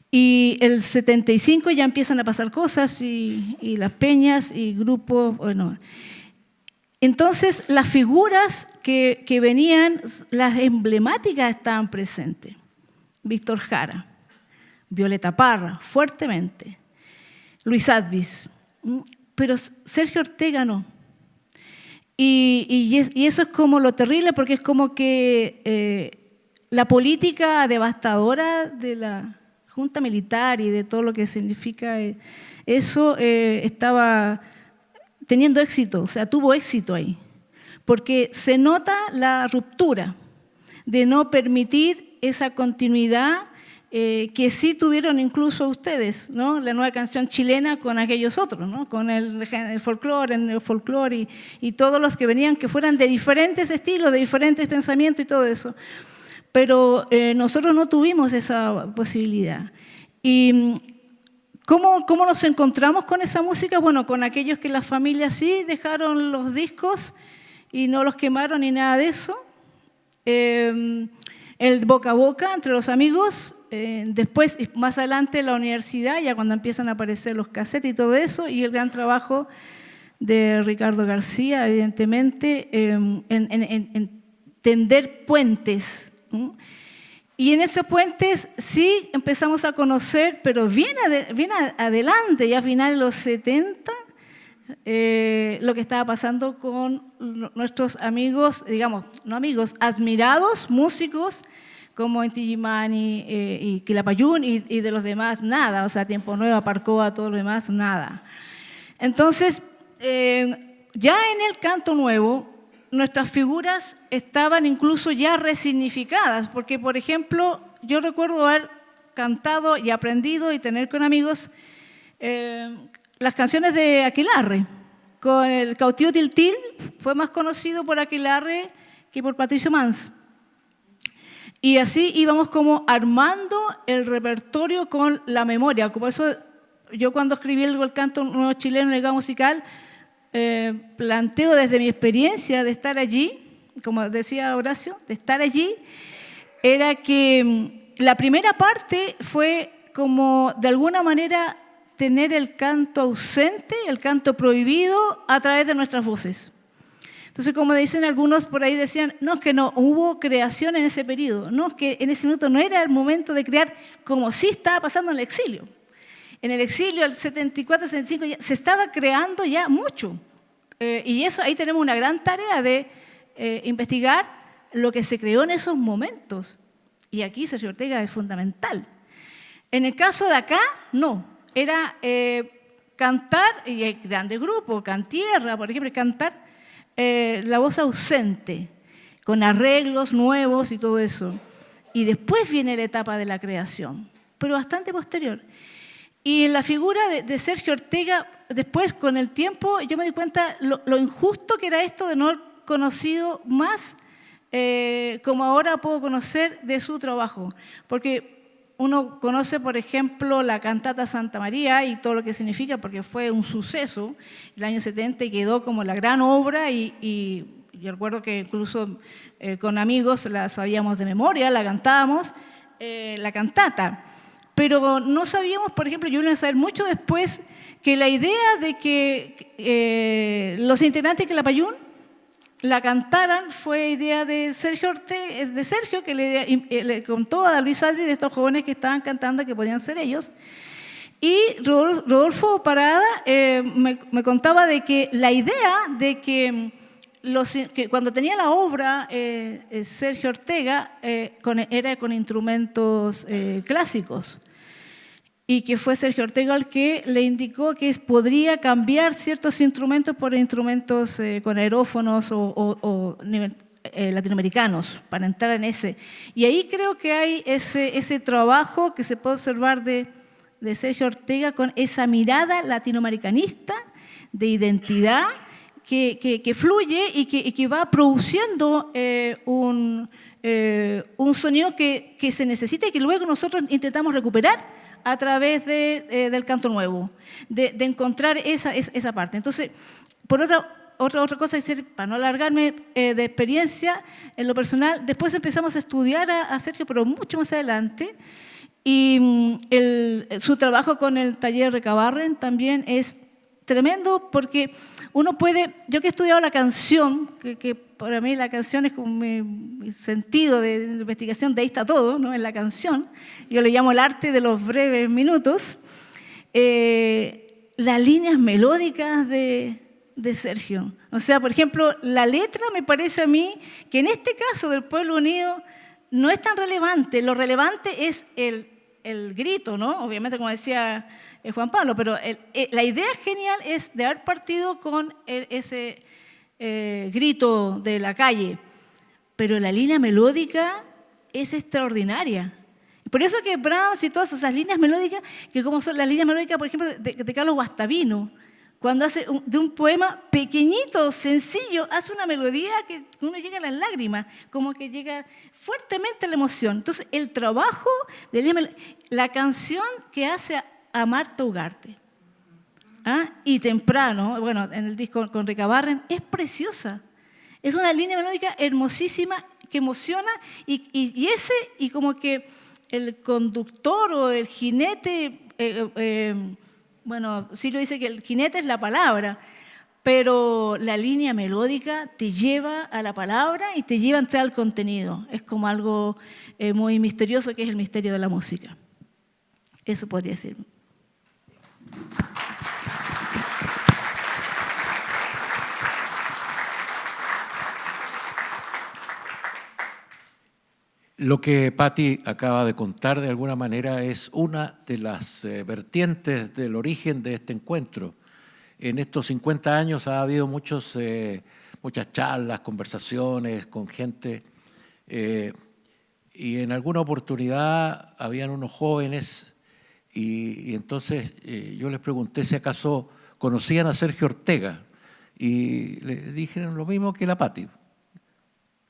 Y el 75 ya empiezan a pasar cosas y las peñas y grupos, bueno. Entonces, las figuras que venían, las emblemáticas estaban presentes. Víctor Jara, Violeta Parra, fuertemente, Luis Advis, pero Sergio Ortega no. Y eso es como lo terrible, porque es como que la política devastadora de la Junta Militar y de todo lo que significa eso estaba teniendo éxito, o sea, tuvo éxito ahí, porque se nota la ruptura de no permitir esa continuidad que sí tuvieron incluso ustedes, ¿no? La nueva canción chilena con aquellos otros, ¿no? Con el folclore, el neofolclore y todos los que venían, que fueran de diferentes estilos, de diferentes pensamientos y todo eso. Pero nosotros no tuvimos esa posibilidad. Y ¿cómo nos encontramos con esa música? Bueno, con aquellos que las familias sí dejaron los discos y no los quemaron ni nada de eso. El boca a boca entre los amigos. Después, más adelante, la universidad, ya cuando empiezan a aparecer los cassettes y todo eso, y el gran trabajo de Ricardo García, evidentemente, en tender puentes. Y en esos puentes sí empezamos a conocer, pero bien adelante, ya a finales de los 70, lo que estaba pasando con nuestros amigos, digamos, no amigos, admirados músicos como Inti Illimani y Quilapayún y de los demás, nada, o sea, Tiempo Nuevo, Aparcoa, todo lo demás, nada. Entonces, ya en el canto nuevo, nuestras figuras estaban incluso ya resignificadas, porque, por ejemplo, yo recuerdo haber cantado y aprendido y tener con amigos las canciones de Aquelarre. Con el Cautivo Tiltil fue más conocido por Aquelarre que por Patricio Mans. Y así íbamos como armando el repertorio con la memoria. Por eso yo cuando escribí el canto nuevo chileno, el legado musical, planteo desde mi experiencia de estar allí, como decía Horacio, de estar allí, era que la primera parte fue como de alguna manera tener el canto ausente, el canto prohibido a través de nuestras voces. Entonces, como dicen algunos por ahí, decían, no, es que no hubo creación en ese periodo, no, es que en ese minuto no era el momento de crear como sí estaba pasando en el exilio. En el exilio, el 74, 75, ya, se estaba creando ya mucho. Y eso, ahí tenemos una gran tarea de investigar lo que se creó en esos momentos. Y aquí Sergio Ortega es fundamental. En el caso de acá, no. Era cantar, y hay grandes grupos, Cantierra, por ejemplo, cantar la voz ausente, con arreglos nuevos y todo eso. Y después viene la etapa de la creación, pero bastante posterior. Y en la figura de Sergio Ortega, después, con el tiempo, yo me di cuenta lo injusto que era esto de no haber conocido más, como ahora puedo conocer, de su trabajo. Porque uno conoce, por ejemplo, la cantata Santa María y todo lo que significa, porque fue un suceso el año 70 y quedó como la gran obra y yo recuerdo que incluso con amigos la sabíamos de memoria, la cantábamos, la cantata. Pero no sabíamos, por ejemplo, yo vine a saber mucho después que la idea de que los integrantes de Quilapayún la cantaran fue idea de Sergio Ortega, de Sergio, que le contó a Luis Albi de estos jóvenes que estaban cantando que podían ser ellos. Y Rodolfo Parada me contaba de que la idea de que cuando tenía la obra Sergio Ortega era con instrumentos clásicos. Y que fue Sergio Ortega el que le indicó que podría cambiar ciertos instrumentos por instrumentos con aerófonos o latinoamericanos, para entrar en ese. Y ahí creo que hay ese trabajo que se puede observar de Sergio Ortega con esa mirada latinoamericanista de identidad que fluye y que va produciendo un sonido que se necesita y que luego nosotros intentamos recuperar a través del canto nuevo, de encontrar esa parte. Entonces, por otra cosa, decir, para no alargarme de experiencia en lo personal, después empezamos a estudiar a Sergio, pero mucho más adelante, y su trabajo con el taller Recabarren también es tremendo porque uno puede, yo que he estudiado la canción, que para mí la canción es como mi sentido de investigación, de ahí está todo, ¿no? En la canción, yo le llamo el arte de los breves minutos, las líneas melódicas de Sergio. O sea, por ejemplo, la letra me parece a mí que en este caso del Pueblo Unido no es tan relevante, lo relevante es el grito, ¿no? Obviamente, como decía Juan Pablo, pero la idea genial es de haber partido con ese grito de la calle, pero la línea melódica es extraordinaria. Por eso que Brahms y todas esas líneas melódicas, que como son las líneas melódicas, por ejemplo, de Carlos Guastavino, cuando hace de un poema pequeñito, sencillo, hace una melodía que uno llega a las lágrimas, como que llega fuertemente a la emoción. Entonces, el trabajo de la canción que hace a Marta Ugarte, y Temprano, bueno, en el disco con Recabarren, es preciosa. Es una línea melódica hermosísima que emociona y como que el conductor o el jinete, bueno, Silvio dice que el jinete es la palabra, pero la línea melódica te lleva a la palabra y te lleva a entrar al contenido. Es como algo muy misterioso que es el misterio de la música. Eso podría decir. Lo que Patti acaba de contar de alguna manera es una de las vertientes del origen de este encuentro. En estos 50 años ha habido muchas charlas, conversaciones con gente y en alguna oportunidad habían unos jóvenes y entonces yo les pregunté si acaso conocían a Sergio Ortega y le dijeron lo mismo que la Patti.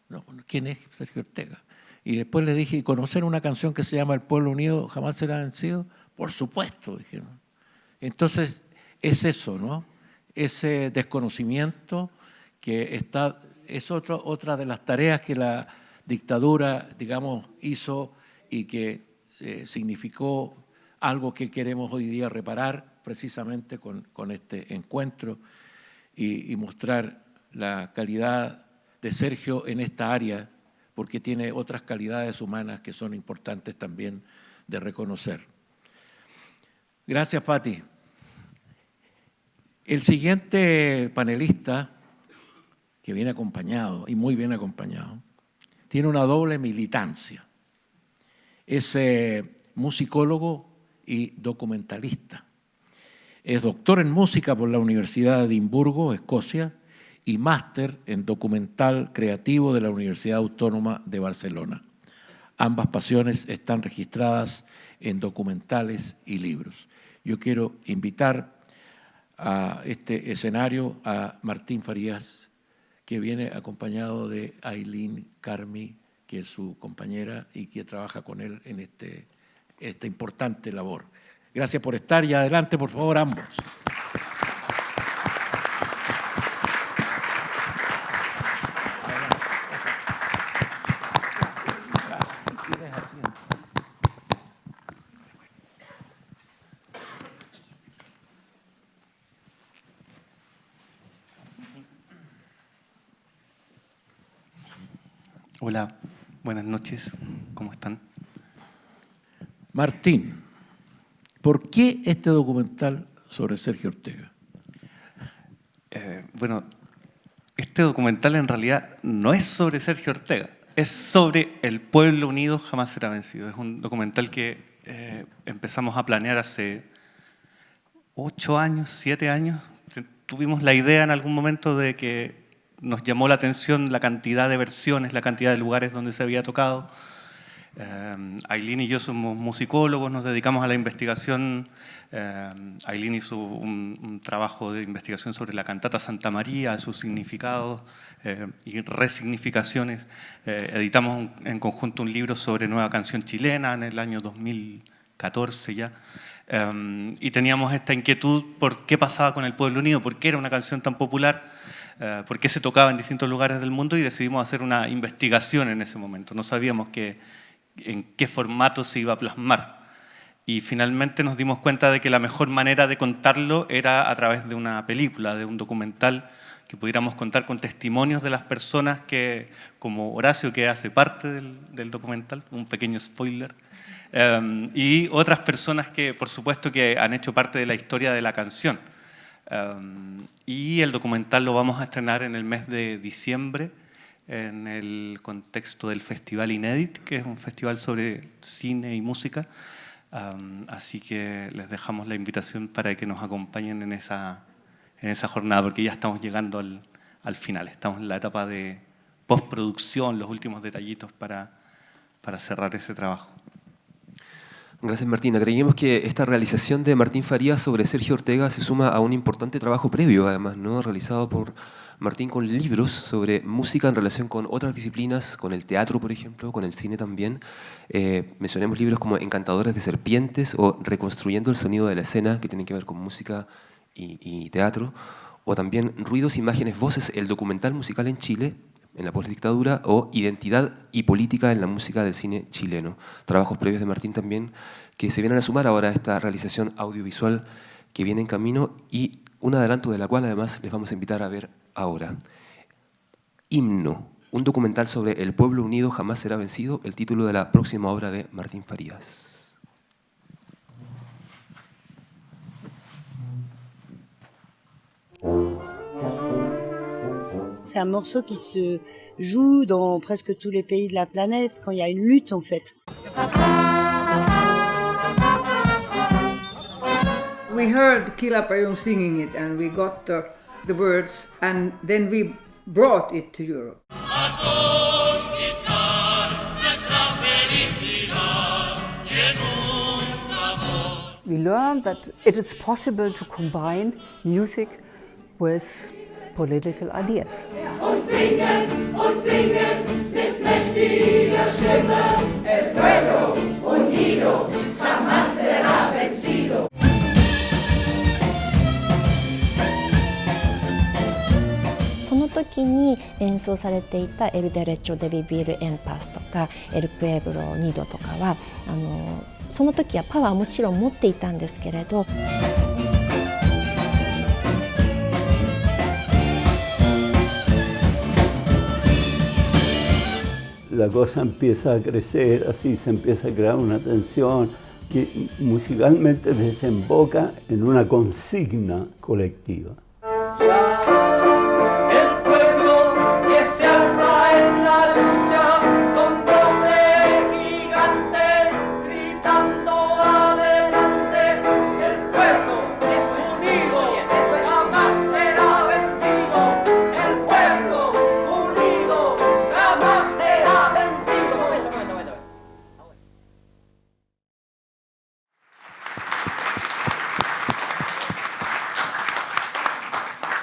No, ¿quién es Sergio Ortega? Y después les dije, ¿conocen una canción que se llama El Pueblo Unido jamás será vencido? Por supuesto, dijeron. Entonces, es eso, ¿no? Ese desconocimiento que es otra de las tareas que la dictadura, digamos, hizo y que significó algo que queremos hoy día reparar precisamente con este encuentro y mostrar la calidad de Sergio en esta área, porque tiene otras calidades humanas que son importantes también de reconocer. Gracias, Pati. El siguiente panelista, que viene acompañado, y muy bien acompañado, tiene una doble militancia. Es musicólogo y documentalista. Es doctor en música por la Universidad de Edimburgo, Escocia, y máster en documental creativo de la Universidad Autónoma de Barcelona. Ambas pasiones están registradas en documentales y libros. Yo quiero invitar a este escenario a Martín Farías, que viene acompañado de Ailín Carmi, que es su compañera y que trabaja con él en esta importante labor. Gracias por estar y adelante, por favor, ambos. Hola, buenas noches, ¿cómo están? Martín, ¿por qué este documental sobre Sergio Ortega? Bueno, este documental en realidad no es sobre Sergio Ortega, es sobre el pueblo unido jamás será vencido. Es un documental que empezamos a planear hace 8 años, 7 años. Tuvimos la idea en algún momento de que nos llamó la atención la cantidad de versiones, la cantidad de lugares donde se había tocado. Ailín y yo somos musicólogos, nos dedicamos a la investigación. Ailín hizo un trabajo de investigación sobre la cantata Santa María, sus significados y resignificaciones. Editamos en conjunto un libro sobre nueva canción chilena en el año 2014 ya. Y teníamos esta inquietud por qué pasaba con el pueblo unido, por qué era una canción tan popular, por qué se tocaba en distintos lugares del mundo, y decidimos hacer una investigación en ese momento. No sabíamos en qué formato se iba a plasmar. Y finalmente nos dimos cuenta de que la mejor manera de contarlo era a través de una película, de un documental, que pudiéramos contar con testimonios de las personas que, como Horacio, que hace parte del documental, un pequeño spoiler, y otras personas que, por supuesto, que han hecho parte de la historia de la canción. Y el documental lo vamos a estrenar en el mes de diciembre en el contexto del Festival Inédit, que es un festival sobre cine y música. Así que les dejamos la invitación para que nos acompañen en esa jornada, porque ya estamos llegando al final. Estamos en la etapa de postproducción, los últimos detallitos para cerrar ese trabajo. Gracias, Martín. Creímos que esta realización de Martín Farías sobre Sergio Ortega se suma a un importante trabajo previo, además, ¿no? Realizado por Martín con libros sobre música en relación con otras disciplinas, con el teatro, por ejemplo, con el cine también. Mencionemos libros como Encantadores de Serpientes o Reconstruyendo el Sonido de la Escena, que tienen que ver con música y teatro, o también Ruidos, Imágenes, Voces, el documental musical en Chile, en la postdictadura, o Identidad y Política en la música del cine chileno. Trabajos previos de Martín también, que se vienen a sumar ahora a esta realización audiovisual que viene en camino y un adelanto de la cual además les vamos a invitar a ver ahora. Himno, un documental sobre el pueblo unido jamás será vencido, el título de la próxima obra de Martín Farías. C'est un morceau qui se joue dans presque tous les pays de la planète quand il y a une lutte en fait. We heard Quilapayún singing it and we got the words and then we brought it to Europe. We learned that it is possible to combine music with political ideas. Und singen mit mächtiger Stimme, el pueblo unido jamás será vencido. 時に演奏されていた「エル・デレッチョ・デ・ビビル・エン・パス」とか「エル・プエブロ・ニド」とかはその時はパワーはもちろん持っていたんですけれど。La cosa empieza a crecer, así se empieza a crear una tensión que musicalmente desemboca en una consigna colectiva. El pueblo que se alza en la lucha con voz de gigante, gritando adelante. El pueblo es unido, jamás será vencido. El pueblo unido, jamás será vencido. Momento.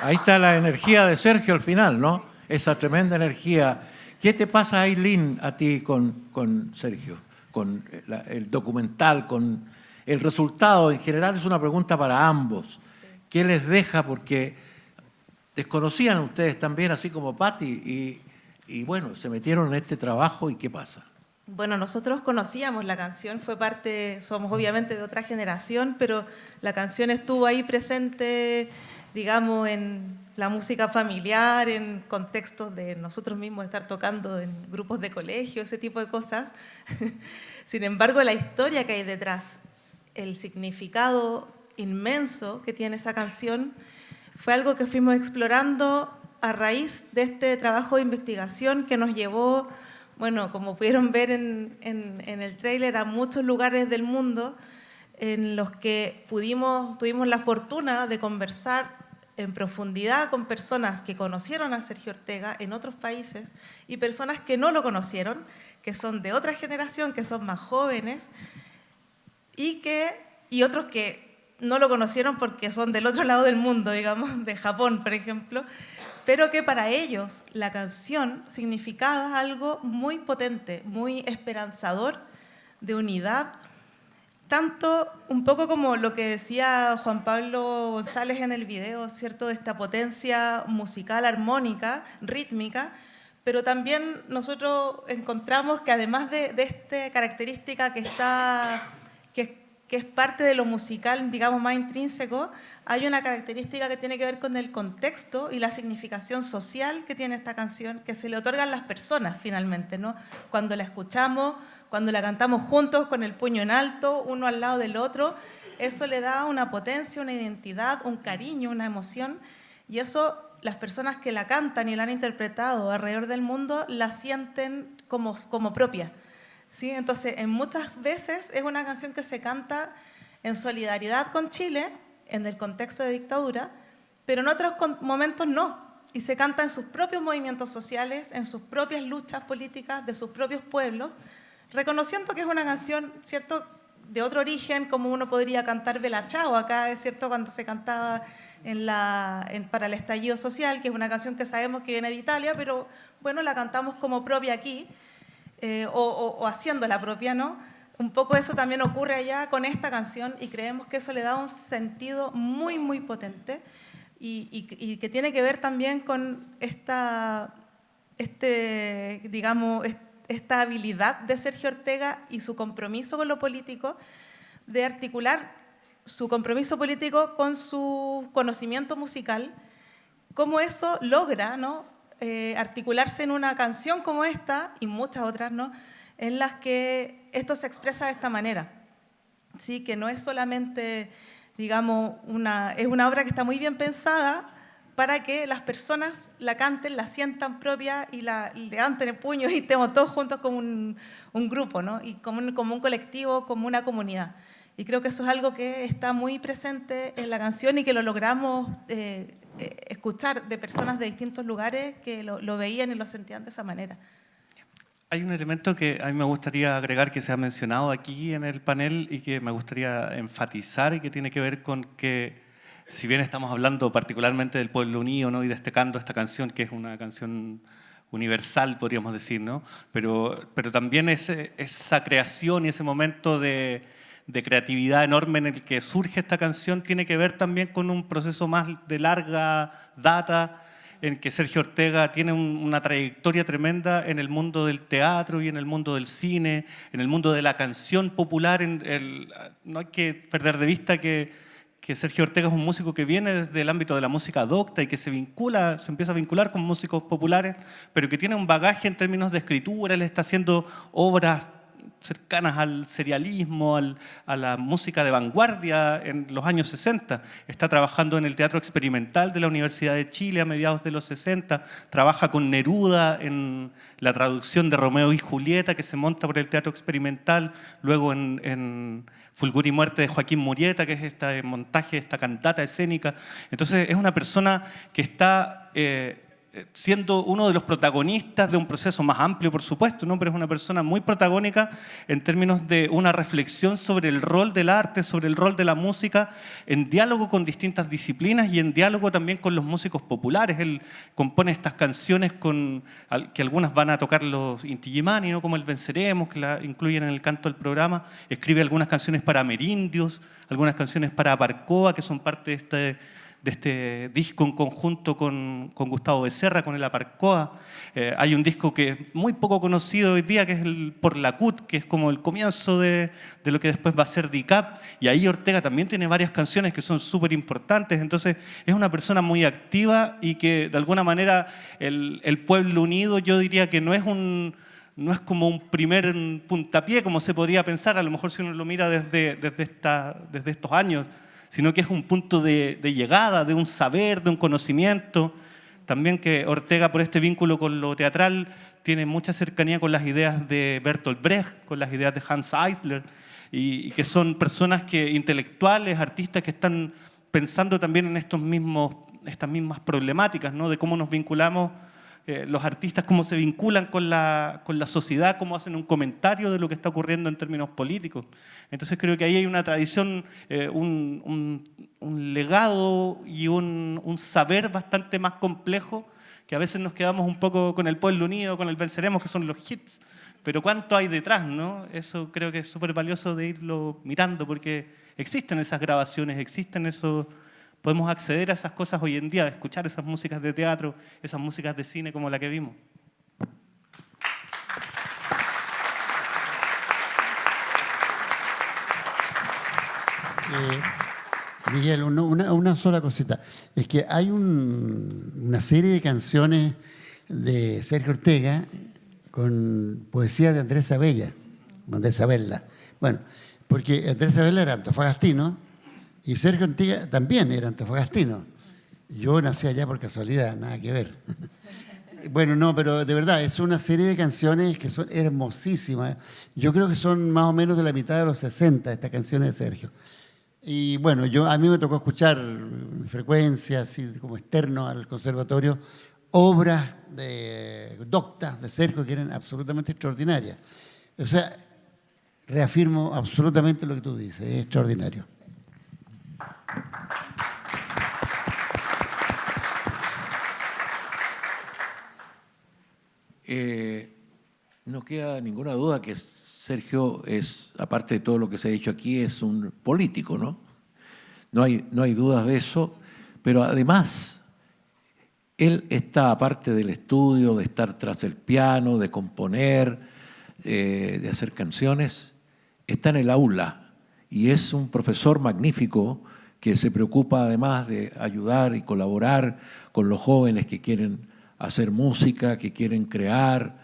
Ahí está la energía de Sergio al final, ¿no? Esa tremenda energía. ¿Qué te pasa, Ailín, a ti con Sergio? Con el documental, con el resultado. En general es una pregunta para ambos. ¿Qué les deja? Porque desconocían ustedes también, así como Patti, y bueno, se metieron en este trabajo y ¿qué pasa? Bueno, nosotros conocíamos la canción, fue parte, somos obviamente de otra generación, pero la canción estuvo ahí presente, digamos, en la música familiar, en contextos de nosotros mismos estar tocando en grupos de colegio, ese tipo de cosas. Sin embargo, la historia que hay detrás, el significado inmenso que tiene esa canción, fue algo que fuimos explorando a raíz de este trabajo de investigación que nos llevó, bueno, como pudieron ver en el tráiler, a muchos lugares del mundo en los que tuvimos la fortuna de conversar en profundidad con personas que conocieron a Sergio Ortega en otros países y personas que no lo conocieron, que son de otra generación, que son más jóvenes y otros que no lo conocieron porque son del otro lado del mundo, digamos, de Japón, por ejemplo, pero que para ellos la canción significaba algo muy potente, muy esperanzador, de unidad, tanto un poco como lo que decía Juan Pablo González en el video, ¿cierto?, de esta potencia musical, armónica, rítmica, pero también nosotros encontramos que además de esta característica que es parte de lo musical, digamos, más intrínseco, hay una característica que tiene que ver con el contexto y la significación social que tiene esta canción, que se le otorgan a las personas finalmente, ¿no? Cuando la escuchamos, cuando la cantamos juntos con el puño en alto, uno al lado del otro, eso le da una potencia, una identidad, un cariño, una emoción, y eso las personas que la cantan y la han interpretado alrededor del mundo la sienten como propia. ¿Sí? Entonces, en muchas veces es una canción que se canta en solidaridad con Chile, en el contexto de dictadura, pero en otros momentos no, y se canta en sus propios movimientos sociales, en sus propias luchas políticas de sus propios pueblos, reconociendo que es una canción, ¿cierto?, de otro origen, como uno podría cantar Bella Ciao acá, es cierto, cuando se cantaba para el estallido social, que es una canción que sabemos que viene de Italia, pero bueno, la cantamos como propia aquí, o haciéndola propia, ¿no? Un poco eso también ocurre allá con esta canción y creemos que eso le da un sentido muy, muy potente y que tiene que ver también con esta habilidad de Sergio Ortega y su compromiso con lo político, de articular su compromiso político con su conocimiento musical, cómo eso logra, ¿no?, articularse en una canción como esta y muchas otras, ¿no?, en las que esto se expresa de esta manera, ¿sí? Que no es solamente, digamos, es una obra que está muy bien pensada para que las personas la canten, la sientan propia y la levanten el puño y estemos todos juntos como un grupo, ¿no?, y como un colectivo, como una comunidad. Y creo que eso es algo que está muy presente en la canción y que lo logramos escuchar de personas de distintos lugares que lo veían y lo sentían de esa manera. Hay un elemento que a mí me gustaría agregar que se ha mencionado aquí en el panel y que me gustaría enfatizar y que tiene que ver con que, si bien estamos hablando particularmente del Pueblo Unido, ¿no?, y destacando esta canción, que es una canción universal, podríamos decir, ¿no?, pero también esa creación y ese momento de creatividad enorme en el que surge esta canción tiene que ver también con un proceso más de larga data en que Sergio Ortega tiene una trayectoria tremenda en el mundo del teatro y en el mundo del cine, en el mundo de la canción popular. No hay que perder de vista que Sergio Ortega es un músico que viene desde el ámbito de la música docta y que se empieza a vincular con músicos populares, pero que tiene un bagaje en términos de escritura. Él está haciendo obras cercanas al serialismo, a la música de vanguardia en los años 60. Está trabajando en el Teatro Experimental de la Universidad de Chile a mediados de los 60. Trabaja con Neruda en la traducción de Romeo y Julieta, que se monta por el Teatro Experimental, luego en Fulgor y Muerte de Joaquín Murieta, que es este montaje, esta cantata escénica. Entonces es una persona que está siendo uno de los protagonistas de un proceso más amplio, por supuesto, ¿no? Pero es una persona muy protagónica en términos de una reflexión sobre el rol del arte, sobre el rol de la música, en diálogo con distintas disciplinas y en diálogo también con los músicos populares. Él compone estas canciones que algunas van a tocar los Inti Illimani, ¿no? Como el Venceremos, que la incluyen en el canto del programa. Escribe algunas canciones para amerindios, algunas canciones para Aparcoa, que son parte de este disco en conjunto con Gustavo Becerra, con el Aparcoa. Hay un disco que es muy poco conocido hoy día, que es el Por la CUT, que es como el comienzo de lo que después va a ser DICAP, y ahí Ortega también tiene varias canciones que son súper importantes. Entonces es una persona muy activa y que de alguna manera el Pueblo Unido, yo diría que no es como un primer puntapié, como se podría pensar, a lo mejor si uno lo mira desde estos años, sino que es un punto de llegada, de un saber, de un conocimiento. También que Ortega, por este vínculo con lo teatral, tiene mucha cercanía con las ideas de Bertolt Brecht, con las ideas de Hans Eisler, y que son personas intelectuales, artistas, que están pensando también en estas mismas problemáticas, ¿no? De cómo nos vinculamos, los artistas, cómo se vinculan con la sociedad, cómo hacen un comentario de lo que está ocurriendo en términos políticos. Entonces creo que ahí hay una tradición, un legado y un saber bastante más complejo, que a veces nos quedamos un poco con el Pueblo Unido, con el Venceremos, que son los hits, pero ¿cuánto hay detrás, no? Eso creo que es súper valioso de irlo mirando, porque existen esas grabaciones, existen esos... Podemos acceder a esas cosas hoy en día, escuchar esas músicas de teatro, esas músicas de cine como la que vimos. Miguel, una sola cosita. Es que hay una serie de canciones de Sergio Ortega con poesía de Andrés Sabella, Andrés Sabella. Bueno, porque Andrés Sabella era antofagastino y Sergio Ortega también era antofagastino. Yo nací allá por casualidad, nada que ver. Bueno, no, pero de verdad, es una serie de canciones que son hermosísimas. Yo creo que son más o menos de la mitad de los 60, estas canciones de Sergio. Y bueno, a mí me tocó escuchar en frecuencia, así como externo al conservatorio, obras doctas de Sergio que eran absolutamente extraordinarias. O sea, reafirmo absolutamente lo que tú dices, es extraordinario. No queda ninguna duda que Sergio es, aparte de todo lo que se ha dicho aquí, es un político, ¿no? No hay dudas de eso, pero además él está, aparte del estudio, de estar tras el piano, de componer, de hacer canciones, está en el aula y es un profesor magnífico que se preocupa además de ayudar y colaborar con los jóvenes que quieren hacer música, que quieren crear.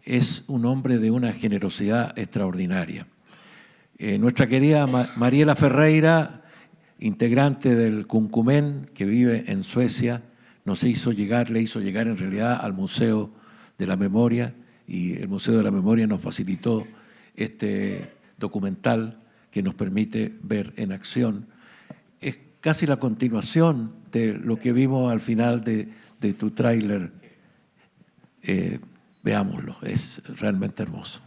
Es un hombre de una generosidad extraordinaria. Nuestra querida Mariela Ferreira, integrante del Cuncumen, que vive en Suecia, le hizo llegar en realidad al Museo de la Memoria, y el Museo de la Memoria nos facilitó este documental que nos permite ver en acción. Es casi la continuación de lo que vimos al final de tu tráiler. Veámoslo, es realmente hermoso.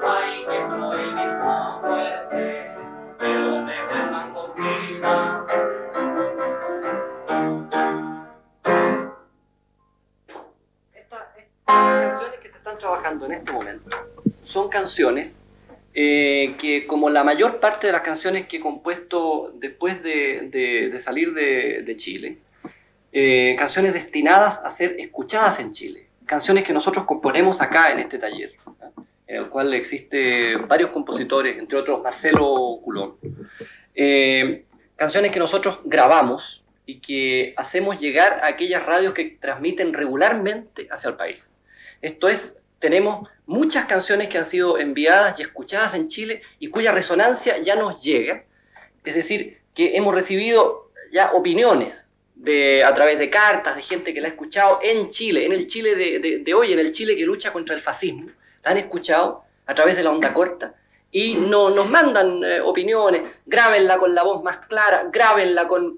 Hay que prohibir este momento son canciones que, como la mayor parte de las canciones que he compuesto después de salir de Chile, canciones destinadas a ser escuchadas en Chile, canciones que nosotros componemos acá en este taller, ¿no? En el cual existen varios compositores, entre otros Marcelo Coulon. Canciones que nosotros grabamos y que hacemos llegar a aquellas radios que transmiten regularmente hacia el país. Esto es, tenemos muchas canciones que han sido enviadas y escuchadas en Chile y cuya resonancia ya nos llega. Es decir, que hemos recibido ya opiniones a través de cartas de gente que la ha escuchado en Chile, en el Chile de hoy, en el Chile que lucha contra el fascismo. La han escuchado a través de la onda corta y nos mandan opiniones, grábenla con la voz más clara, grábenla con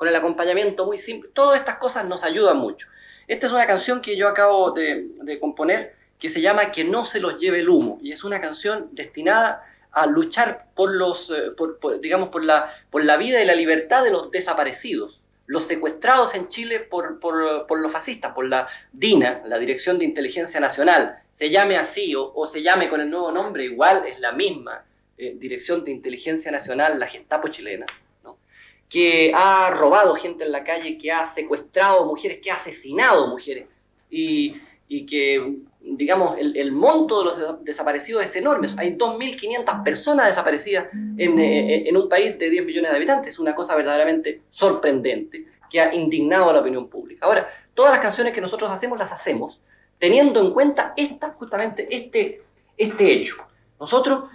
el acompañamiento muy simple. Todas estas cosas nos ayudan mucho. Esta es una canción que yo acabo de componer que se llama Que no se los lleve el humo, y es una canción destinada a luchar por la vida y la libertad de los desaparecidos, los secuestrados en Chile por los fascistas, por la DINA, la Dirección de Inteligencia Nacional, se llame así o se llame con el nuevo nombre, igual es la misma Dirección de Inteligencia Nacional, la Gestapo chilena, ¿no? Que ha robado gente en la calle, que ha secuestrado mujeres, que ha asesinado mujeres, y que, digamos, el monto de los desaparecidos es enorme. Hay 2.500 personas desaparecidas en un país de 10 millones de habitantes. Es una cosa verdaderamente sorprendente que ha indignado a la opinión pública. Ahora, todas las canciones que nosotros hacemos, las hacemos teniendo en cuenta justamente este hecho. Nosotros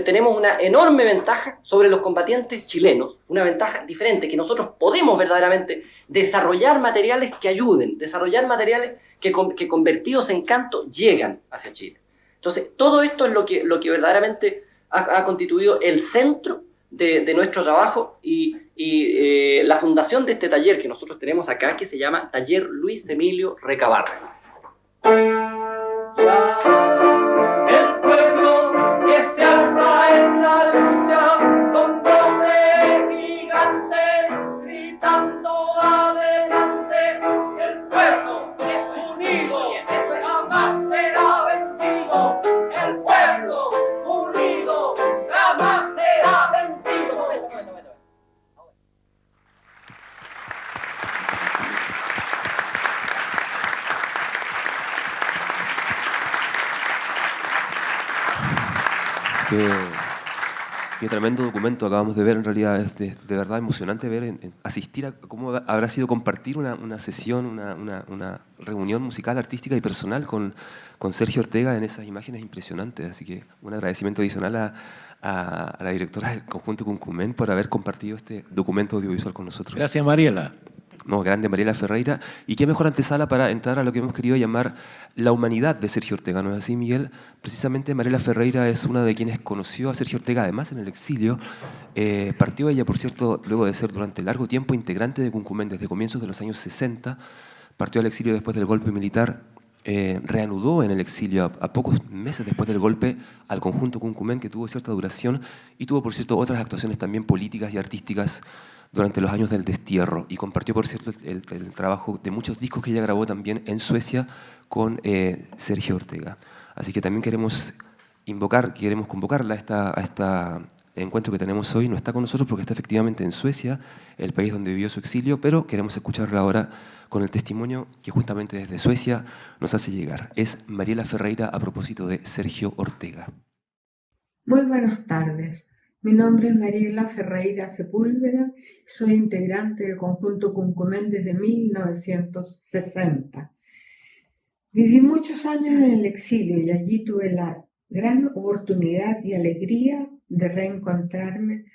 tenemos una enorme ventaja sobre los combatientes chilenos, una ventaja diferente, que nosotros podemos verdaderamente desarrollar materiales que ayuden, desarrollar materiales que convertidos en canto llegan hacia Chile. Entonces, todo esto es lo que verdaderamente ha constituido el centro de nuestro trabajo y la fundación de este taller que nosotros tenemos acá, que se llama Taller Luis Emilio Recabarren. El pueblo que se alza en la lucha con voz de gigante, gritando adelante. El pueblo es unido, jamás será vencido. El pueblo unido jamás será vencido. Momento. Qué tremendo documento acabamos de ver. En realidad es de verdad emocionante ver, asistir a cómo habrá sido compartir una sesión, una reunión musical, artística y personal con Sergio Ortega en esas imágenes impresionantes. Así que un agradecimiento adicional a la directora del Conjunto Cuncumen por haber compartido este documento audiovisual con nosotros. Gracias, Mariela. No, grande Mariela Ferreira. Y qué mejor antesala para entrar a lo que hemos querido llamar la humanidad de Sergio Ortega, ¿no es así, Miguel? Precisamente Mariela Ferreira es una de quienes conoció a Sergio Ortega, además en el exilio. Partió ella, por cierto, luego de ser durante largo tiempo integrante de Cuncumen desde comienzos de los años 60, partió al exilio después del golpe militar, reanudó en el exilio a pocos meses después del golpe al conjunto Cuncumen, que tuvo cierta duración, y tuvo, por cierto, otras actuaciones también políticas y artísticas durante los años del destierro, y compartió, por cierto, el trabajo de muchos discos que ella grabó también en Suecia con Sergio Ortega. Así que también queremos convocarla a este encuentro que tenemos hoy. No está con nosotros porque está efectivamente en Suecia, el país donde vivió su exilio, pero queremos escucharla ahora con el testimonio que justamente desde Suecia nos hace llegar. Es Mariela Ferreira a propósito de Sergio Ortega. Muy buenas tardes. Mi nombre es Mariela Ferreira Sepúlveda, soy integrante del conjunto Cuncumen desde 1960. Viví muchos años en el exilio y allí tuve la gran oportunidad y alegría de reencontrarme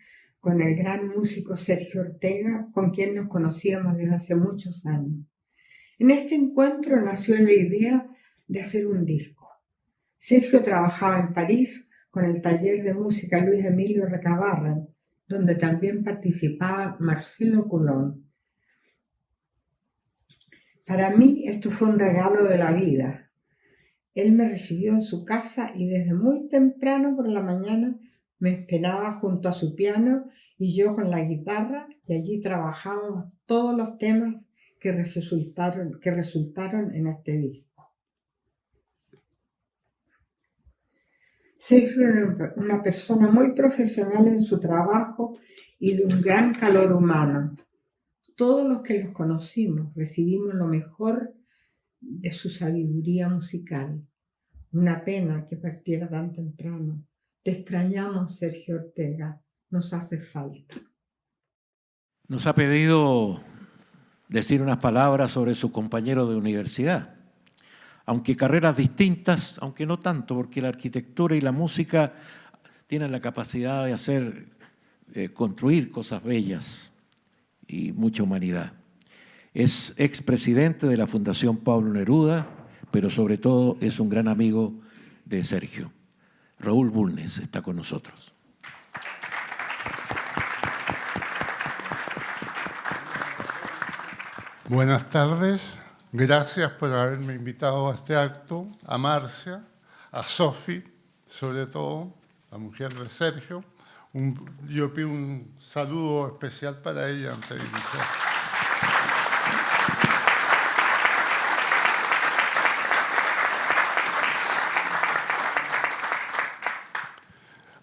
con el gran músico Sergio Ortega, con quien nos conocíamos desde hace muchos años. En este encuentro nació la idea de hacer un disco. Sergio trabajaba en París con el taller de música Luis Emilio Recabarren, donde también participaba Marcelo Coulon. Para mí esto fue un regalo de la vida. Él me recibió en su casa y desde muy temprano por la mañana me esperaba junto a su piano y yo con la guitarra, y allí trabajábamos todos los temas que resultaron en este disco. Sergio era una persona muy profesional en su trabajo y de un gran calor humano. Todos los que los conocimos recibimos lo mejor de su sabiduría musical. Una pena que partiera tan temprano. Te extrañamos, Sergio Ortega. Nos hace falta. Nos ha pedido decir unas palabras sobre su compañero de universidad. Aunque carreras distintas, aunque no tanto, porque la arquitectura y la música tienen la capacidad de hacer, construir cosas bellas y mucha humanidad. Es expresidente de la Fundación Pablo Neruda, pero sobre todo es un gran amigo de Sergio. Raúl Bulnes está con nosotros. Buenas tardes, gracias por haberme invitado a este acto, a Marcia, a Sofi, sobre todo, la mujer de Sergio. Yo pido un saludo especial para ella antes de iniciar.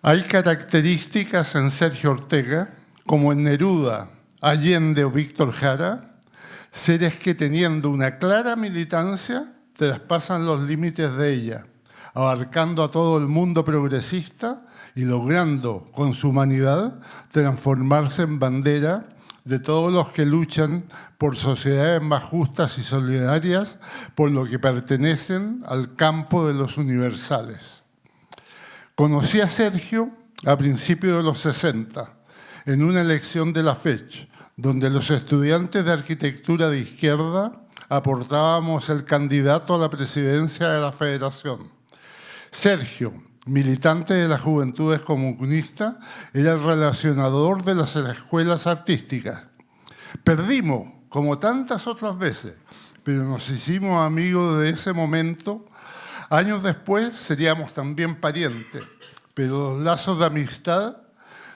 Hay características en Sergio Ortega, como en Neruda, Allende o Víctor Jara, seres que teniendo una clara militancia traspasan los límites de ella, abarcando a todo el mundo progresista y logrando con su humanidad transformarse en bandera de todos los que luchan por sociedades más justas y solidarias, por lo que pertenecen al campo de los universales. Conocí a Sergio a principios de los 60, en una elección de la FECH, donde los estudiantes de arquitectura de izquierda aportábamos el candidato a la presidencia de la Federación. Sergio, militante de las Juventudes Comunistas, era el relacionador de las escuelas artísticas. Perdimos, como tantas otras veces, pero nos hicimos amigos de ese momento. Años después seríamos también parientes, pero los lazos de amistad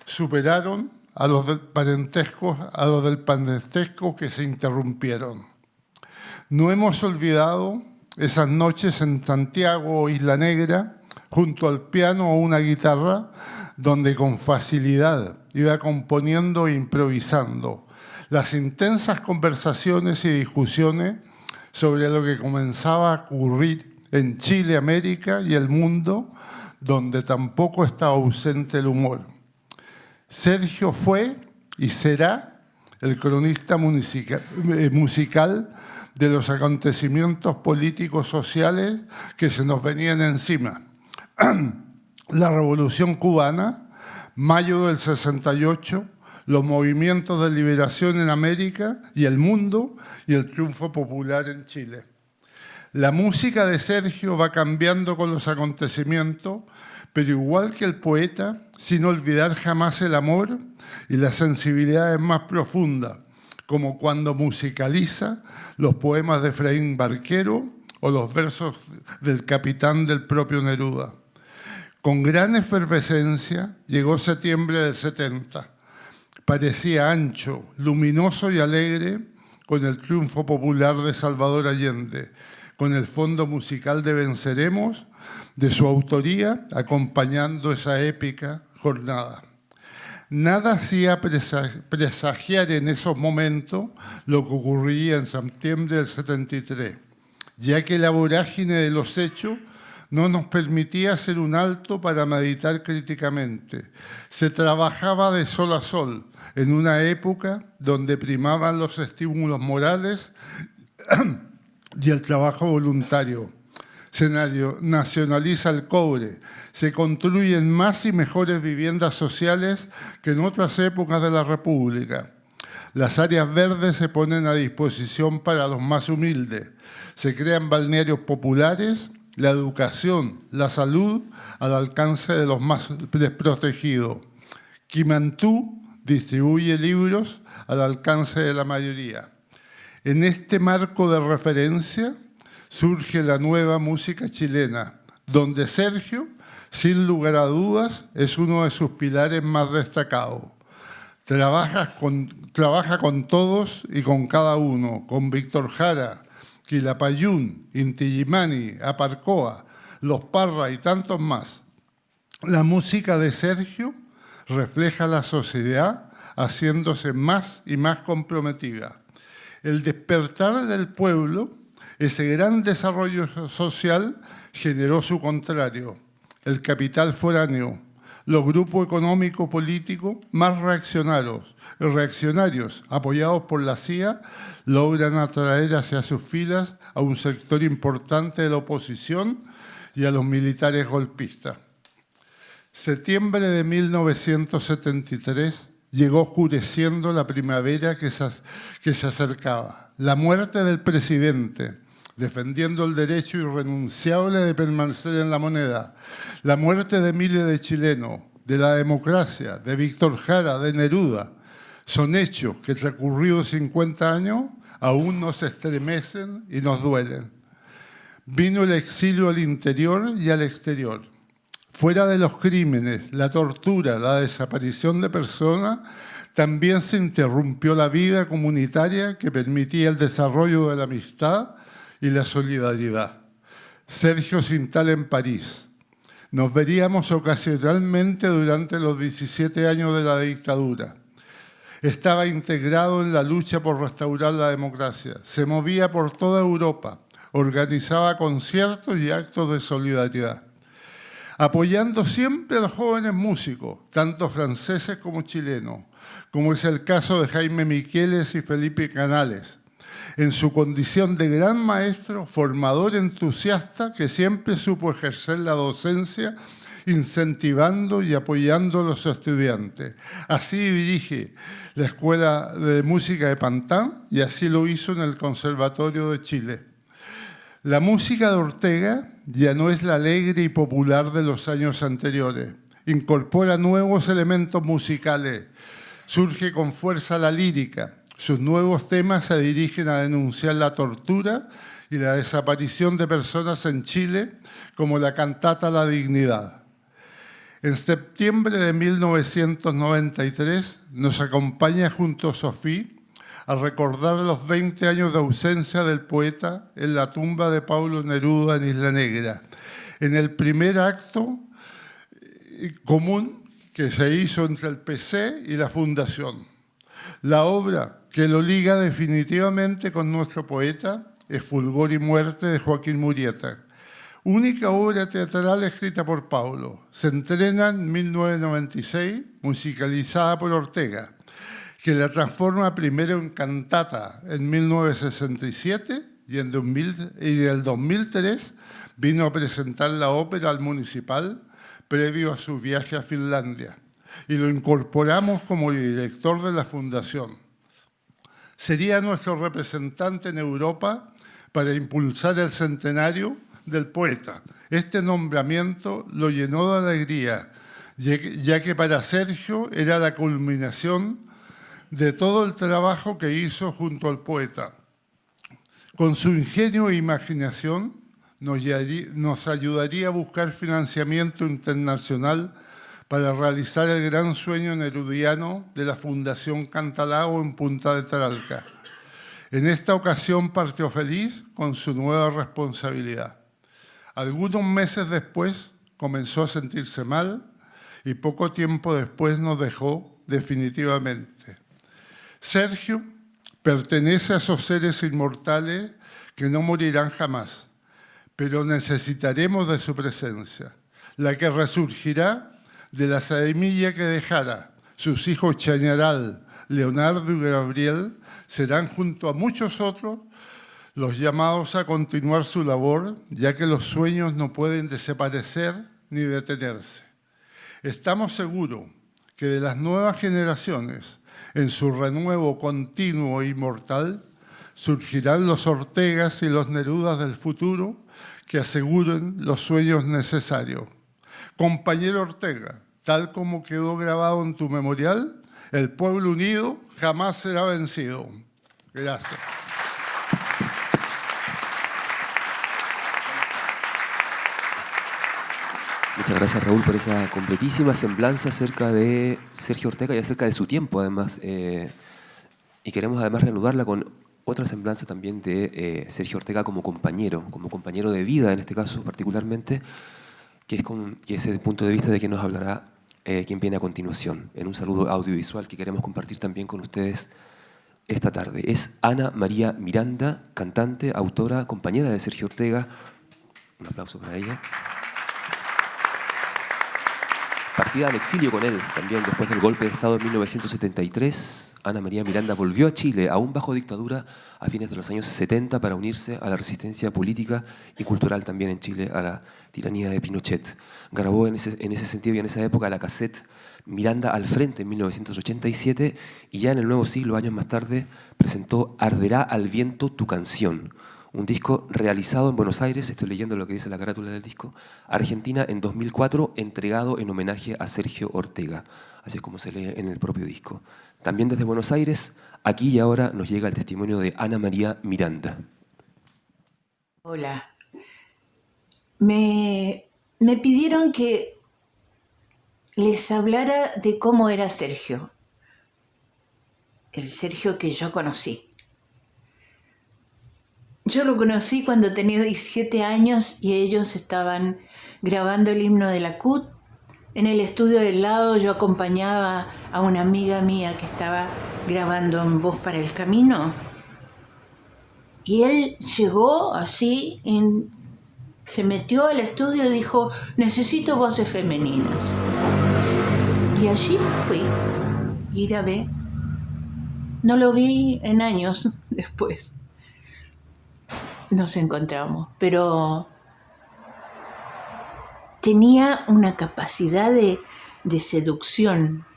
superaron a los del parentesco que se interrumpieron. No hemos olvidado esas noches en Santiago o Isla Negra, junto al piano o una guitarra, donde con facilidad iba componiendo e improvisando. Las intensas conversaciones y discusiones sobre lo que comenzaba a ocurrir en Chile, América y el mundo, donde tampoco estaba ausente el humor. Sergio fue y será el cronista musical de los acontecimientos políticos sociales que se nos venían encima. La Revolución Cubana, mayo del 68, los movimientos de liberación en América y el mundo y el triunfo popular en Chile. La música de Sergio va cambiando con los acontecimientos, pero igual que el poeta, sin olvidar jamás el amor y las sensibilidades más profundas, como cuando musicaliza los poemas de Efraín Barquero o los versos del Capitán del propio Neruda. Con gran efervescencia llegó septiembre del 70. Parecía ancho, luminoso y alegre con el triunfo popular de Salvador Allende, con el fondo musical de Venceremos, de su autoría, acompañando esa épica jornada. Nada hacía presagiar en esos momentos lo que ocurría en septiembre del 73, ya que la vorágine de los hechos no nos permitía hacer un alto para meditar críticamente. Se trabajaba de sol a sol, en una época donde primaban los estímulos morales y el trabajo voluntario. Se nacionaliza el cobre, se construyen más y mejores viviendas sociales que en otras épocas de la República. Las áreas verdes se ponen a disposición para los más humildes. Se crean balnearios populares, la educación, la salud al alcance de los más desprotegidos. Quimantú distribuye libros al alcance de la mayoría. En este marco de referencia surge la nueva música chilena, donde Sergio, sin lugar a dudas, es uno de sus pilares más destacados. Trabaja con todos y con cada uno, con Víctor Jara, Quilapayún, Inti Illimani, Aparcoa, Los Parra y tantos más. La música de Sergio refleja la sociedad haciéndose más y más comprometida. El despertar del pueblo, ese gran desarrollo social, generó su contrario, el capital foráneo, los grupos económicos políticos más reaccionarios, apoyados por la CIA, logran atraer hacia sus filas a un sector importante de la oposición y a los militares golpistas. Septiembre de 1973 llegó oscureciendo la primavera que se acercaba. La muerte del presidente, defendiendo el derecho irrenunciable de permanecer en la moneda. La muerte de miles de chilenos, de la democracia, de Víctor Jara, de Neruda, son hechos que transcurridos 50 años aún nos estremecen y nos duelen. Vino el exilio al interior y al exterior. Fuera de los crímenes, la tortura, la desaparición de personas, también se interrumpió la vida comunitaria que permitía el desarrollo de la amistad y la solidaridad. Sergio se instala en París. Nos veríamos ocasionalmente durante los 17 años de la dictadura. Estaba integrado en la lucha por restaurar la democracia. Se movía por toda Europa. Organizaba conciertos y actos de solidaridad, apoyando siempre a los jóvenes músicos, tanto franceses como chilenos, como es el caso de Jaime Miqueles y Felipe Canales, en su condición de gran maestro, formador entusiasta que siempre supo ejercer la docencia, incentivando y apoyando a los estudiantes. Así dirige la Escuela de Música de Pantán y así lo hizo en el Conservatorio de Chile. La música de Ortega ya no es la alegre y popular de los años anteriores. Incorpora nuevos elementos musicales. Surge con fuerza la lírica. Sus nuevos temas se dirigen a denunciar la tortura y la desaparición de personas en Chile, como la cantata La Dignidad. En septiembre de 1993 nos acompaña junto a Sofía a recordar los 20 años de ausencia del poeta en la tumba de Pablo Neruda en Isla Negra, en el primer acto común que se hizo entre el PC y la Fundación. La obra que lo liga definitivamente con nuestro poeta es Fulgor y Muerte de Joaquín Murieta, única obra teatral escrita por Pablo. Se estrena en 1996, musicalizada por Ortega, que la transforma primero en cantata en 1967 y en el 2003 vino a presentar la ópera al Municipal previo a su viaje a Finlandia y lo incorporamos como director de la Fundación. Sería nuestro representante en Europa para impulsar el centenario del poeta. Este nombramiento lo llenó de alegría, ya que para Sergio era la culminación de todo el trabajo que hizo junto al poeta. Con su ingenio e imaginación nos ayudaría a buscar financiamiento internacional para realizar el gran sueño nerudiano de la Fundación Cantalago en Punta de Taralca. En esta ocasión partió feliz con su nueva responsabilidad. Algunos meses después comenzó a sentirse mal y poco tiempo después nos dejó definitivamente. Sergio pertenece a esos seres inmortales que no morirán jamás, pero necesitaremos de su presencia, la que resurgirá de la semilla que dejara. Sus hijos Chañaral, Leonardo y Gabriel serán junto a muchos otros los llamados a continuar su labor, ya que los sueños no pueden desaparecer ni detenerse. Estamos seguros que de las nuevas generaciones, en su renuevo continuo e inmortal, surgirán los Ortegas y los Nerudas del futuro que aseguren los sueños necesarios. Compañero Ortega, tal como quedó grabado en tu memorial, el pueblo unido jamás será vencido. Gracias. Muchas gracias, Raúl, por esa completísima semblanza acerca de Sergio Ortega y acerca de su tiempo, además. Y queremos además reanudarla con otra semblanza también de Sergio Ortega como compañero de vida, en este caso particularmente, que es el punto de vista de quien nos hablará quien viene a continuación, en un saludo audiovisual que queremos compartir también con ustedes esta tarde. Es Ana María Miranda, cantante, autora, compañera de Sergio Ortega. Un aplauso para ella. Partida al exilio con él, también después del golpe de Estado en 1973, Ana María Miranda volvió a Chile, aún bajo dictadura, a fines de los años 70 para unirse a la resistencia política y cultural también en Chile a la tiranía de Pinochet. Grabó en ese sentido y en esa época la cassette Miranda al Frente en 1987 y ya en el nuevo siglo, años más tarde, presentó Arderá al viento tu canción, un disco realizado en Buenos Aires, estoy leyendo lo que dice la carátula del disco, Argentina en 2004, entregado en homenaje a Sergio Ortega, así es como se lee en el propio disco. También desde Buenos Aires, aquí y ahora nos llega el testimonio de Ana María Miranda. Hola. Me pidieron que les hablara de cómo era Sergio, el Sergio que yo conocí. Yo lo conocí cuando tenía 17 años y ellos estaban grabando el himno de la CUT. En el estudio del lado yo acompañaba a una amiga mía que estaba grabando en Voz para el Camino. Y él llegó así, se metió al estudio y dijo, necesito voces femeninas. Y allí fui y grabé. No lo vi en años después. Nos encontramos, pero tenía una capacidad de seducción.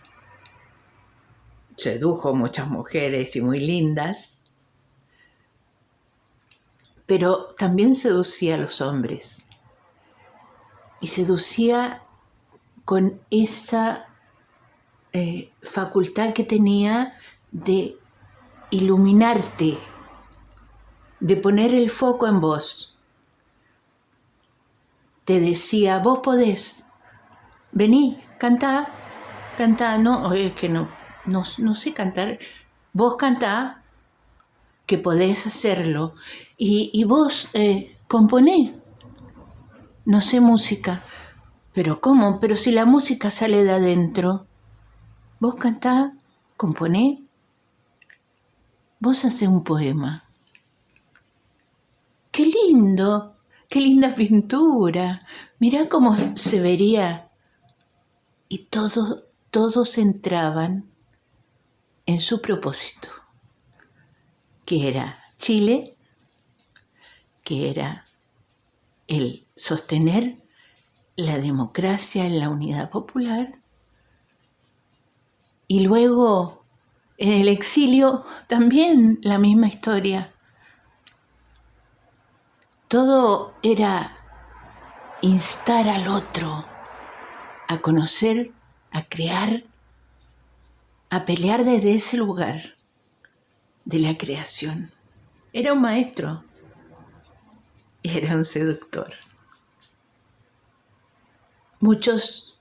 Sedujo muchas mujeres y muy lindas, pero también seducía a los hombres. Y seducía con esa facultad que tenía de iluminarte, de poner el foco en vos. Te decía, vos podés, vení, cantá, no, es que no sé cantar, vos cantá, que podés hacerlo, y vos componé, no sé música, pero ¿cómo? Pero si la música sale de adentro, vos cantá, componé, vos hacés un poema. ¡Qué lindo! ¡Qué linda pintura! Mirá cómo se vería. Y todos entraban en su propósito, que era Chile, que era el sostener la democracia en la unidad popular, y luego en el exilio también la misma historia. Todo era instar al otro a conocer, a crear, a pelear desde ese lugar de la creación. Era un maestro, era un seductor. Muchas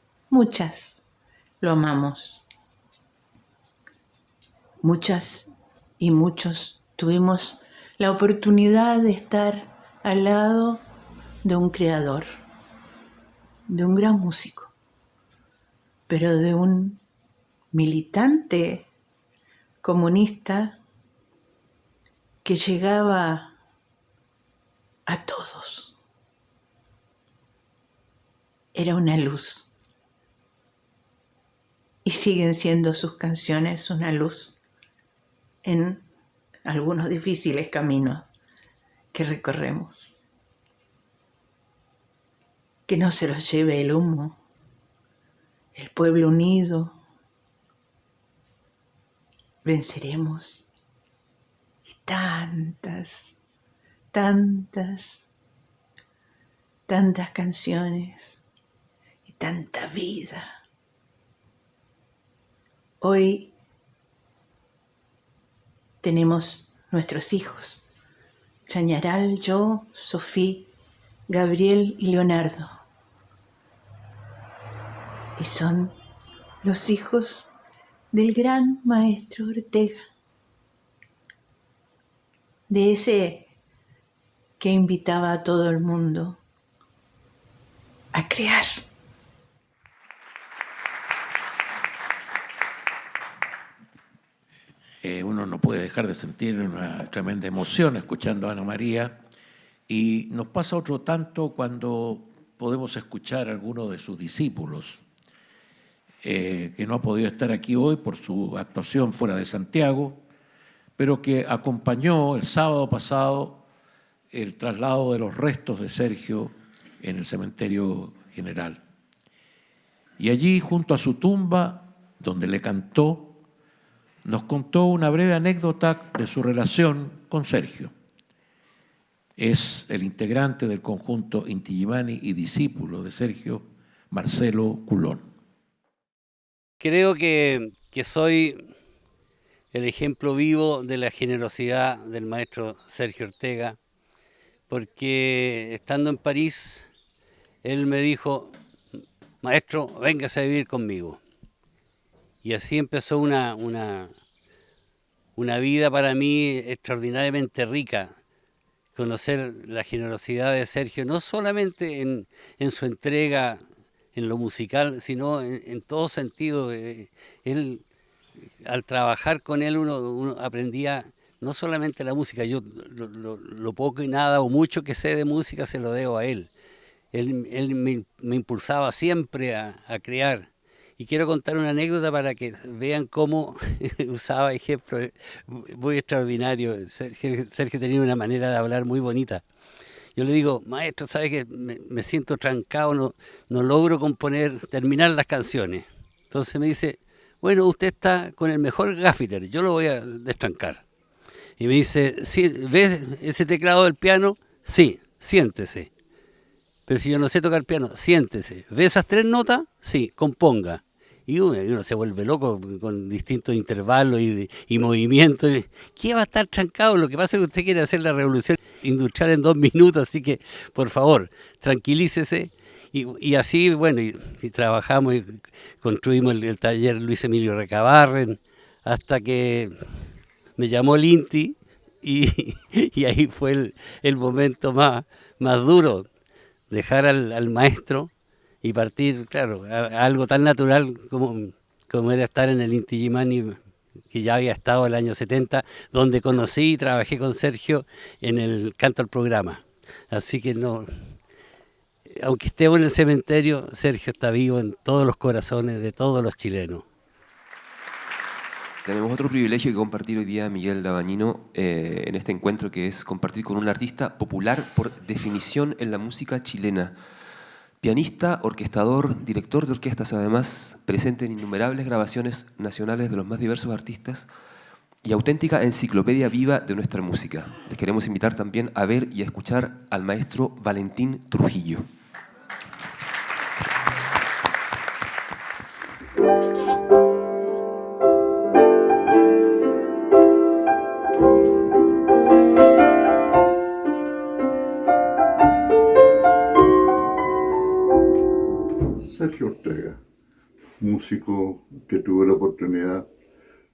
lo amamos. Muchas y muchos tuvimos la oportunidad de estar al lado de un creador, de un gran músico, pero de un militante comunista que llegaba a todos. Era una luz. Y siguen siendo sus canciones una luz en algunos difíciles caminos que recorremos. Que no se los lleve el humo, el pueblo unido. Venceremos. Y tantas canciones y tanta vida. Hoy tenemos nuestros hijos. Chañaral, yo, Sofía, Gabriel y Leonardo. Y son los hijos del gran maestro Ortega, de ese que invitaba a todo el mundo a crear. Uno no puede dejar de sentir una tremenda emoción escuchando a Ana María, y nos pasa otro tanto cuando podemos escuchar a alguno de sus discípulos, que no ha podido estar aquí hoy por su actuación fuera de Santiago, pero que acompañó el sábado pasado el traslado de los restos de Sergio en el cementerio general. Y allí, junto a su tumba, donde le cantó, nos contó una breve anécdota de su relación con Sergio. Es el integrante del conjunto Inti Illimani y discípulo de Sergio, Marcelo Culón. Creo que soy el ejemplo vivo de la generosidad del maestro Sergio Ortega, porque estando en París, él me dijo: maestro, véngase a vivir conmigo. Y así empezó una vida para mí extraordinariamente rica. Conocer la generosidad de Sergio, no solamente en su entrega en lo musical, sino en todo sentido. Él, al trabajar con él, uno aprendía no solamente la música. Yo lo poco y nada o mucho que sé de música se lo debo a él. Él me impulsaba siempre a crear. Y quiero contar una anécdota para que vean cómo usaba ejemplos muy extraordinarios. Sergio tenía una manera de hablar muy bonita. Yo le digo: maestro, ¿sabe que me siento trancado, no logro terminar las canciones? Entonces me dice: bueno, usted está con el mejor gaffiter, yo lo voy a destrancar. Y me dice: ¿sí, ¿ves ese teclado del piano? Sí, siéntese. Pero si yo no sé tocar piano, siéntese. ¿Ve esas 3 notas? Sí, componga. Y uno se vuelve loco con distintos intervalos y movimientos. ¿Qué va a estar trancado? Lo que pasa es que usted quiere hacer la revolución industrial en 2 minutos, así que, por favor, tranquilícese. Y así, bueno, y trabajamos y construimos el taller Luis Emilio Recabarren, hasta que me llamó el Inti y ahí fue el momento más duro. Dejar al maestro y partir, claro, a algo tan natural como era estar en el Inti Illimani, que ya había estado el año 70, donde conocí y trabajé con Sergio en el canto al programa. Así que no, aunque estemos en el cementerio, Sergio está vivo en todos los corazones de todos los chilenos. Tenemos otro privilegio que compartir hoy día, Miguel Dabañino, en este encuentro, que es compartir con un artista popular por definición en la música chilena. Pianista, orquestador, director de orquestas, además, presente en innumerables grabaciones nacionales de los más diversos artistas y auténtica enciclopedia viva de nuestra música. Les queremos invitar también a ver y a escuchar al maestro Valentín Trujillo. Sergio Ortega, músico que tuve la oportunidad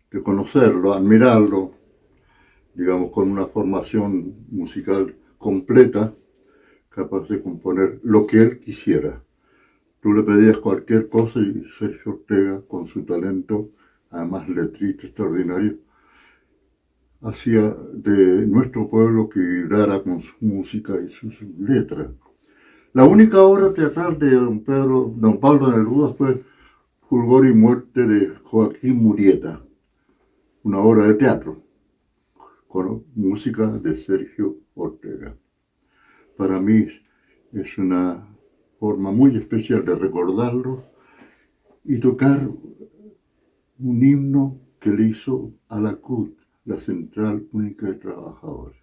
de conocerlo, admirarlo, digamos, con una formación musical completa, capaz de componer lo que él quisiera. Tú le pedías cualquier cosa y Sergio Ortega, con su talento, además letrista extraordinario, hacía de nuestro pueblo que vibrara con su música y sus letras. La única obra teatral de don Pablo Neruda fue Fulgor y Muerte de Joaquín Murieta, una obra de teatro con música de Sergio Ortega. Para mí es una forma muy especial de recordarlo y tocar un himno que le hizo a la CUT, la Central Única de Trabajadores.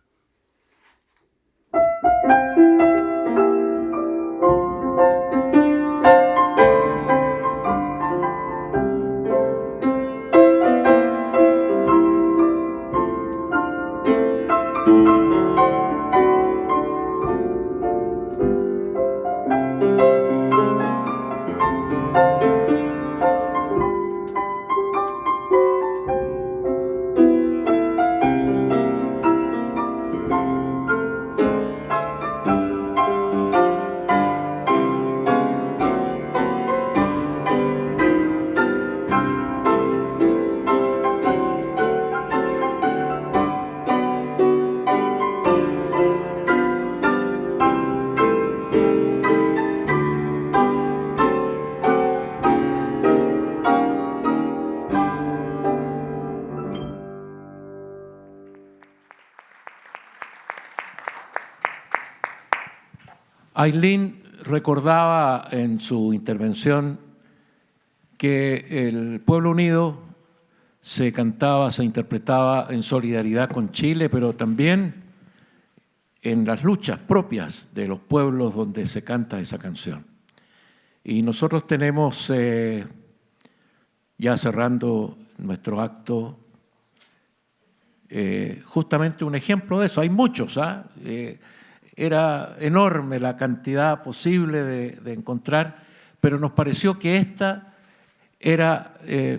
Aylin recordaba en su intervención que el Pueblo Unido se cantaba, se interpretaba en solidaridad con Chile, pero también en las luchas propias de los pueblos donde se canta esa canción. Y nosotros tenemos, ya cerrando nuestro acto, justamente un ejemplo de eso. Hay muchos, era enorme la cantidad posible de encontrar, pero nos pareció que esta era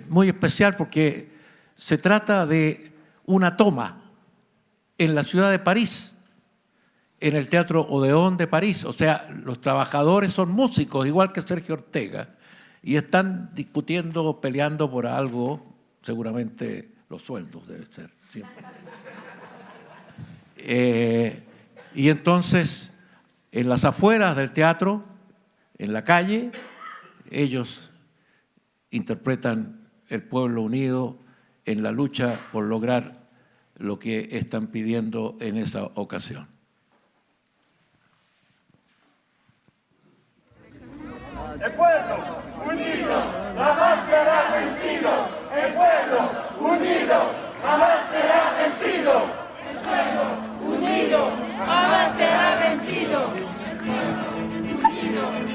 muy especial porque se trata de una toma en la ciudad de París, en el Teatro Odeón de París. O sea, los trabajadores son músicos, igual que Sergio Ortega, y están discutiendo, peleando por algo, seguramente los sueldos debe ser, siempre. Y entonces, en las afueras del teatro, en la calle, ellos interpretan el pueblo unido en la lucha por lograr lo que están pidiendo en esa ocasión. El pueblo unido jamás será vencido. El pueblo unido jamás será vencido. El pueblo unido jamás será vencido. El pueblo unido.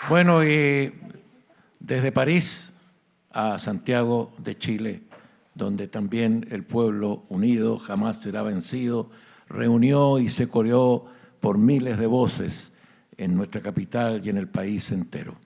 Bueno, y desde París a Santiago de Chile, donde también el pueblo unido jamás será vencido, reunió y se coreó por miles de voces en nuestra capital y en el país entero.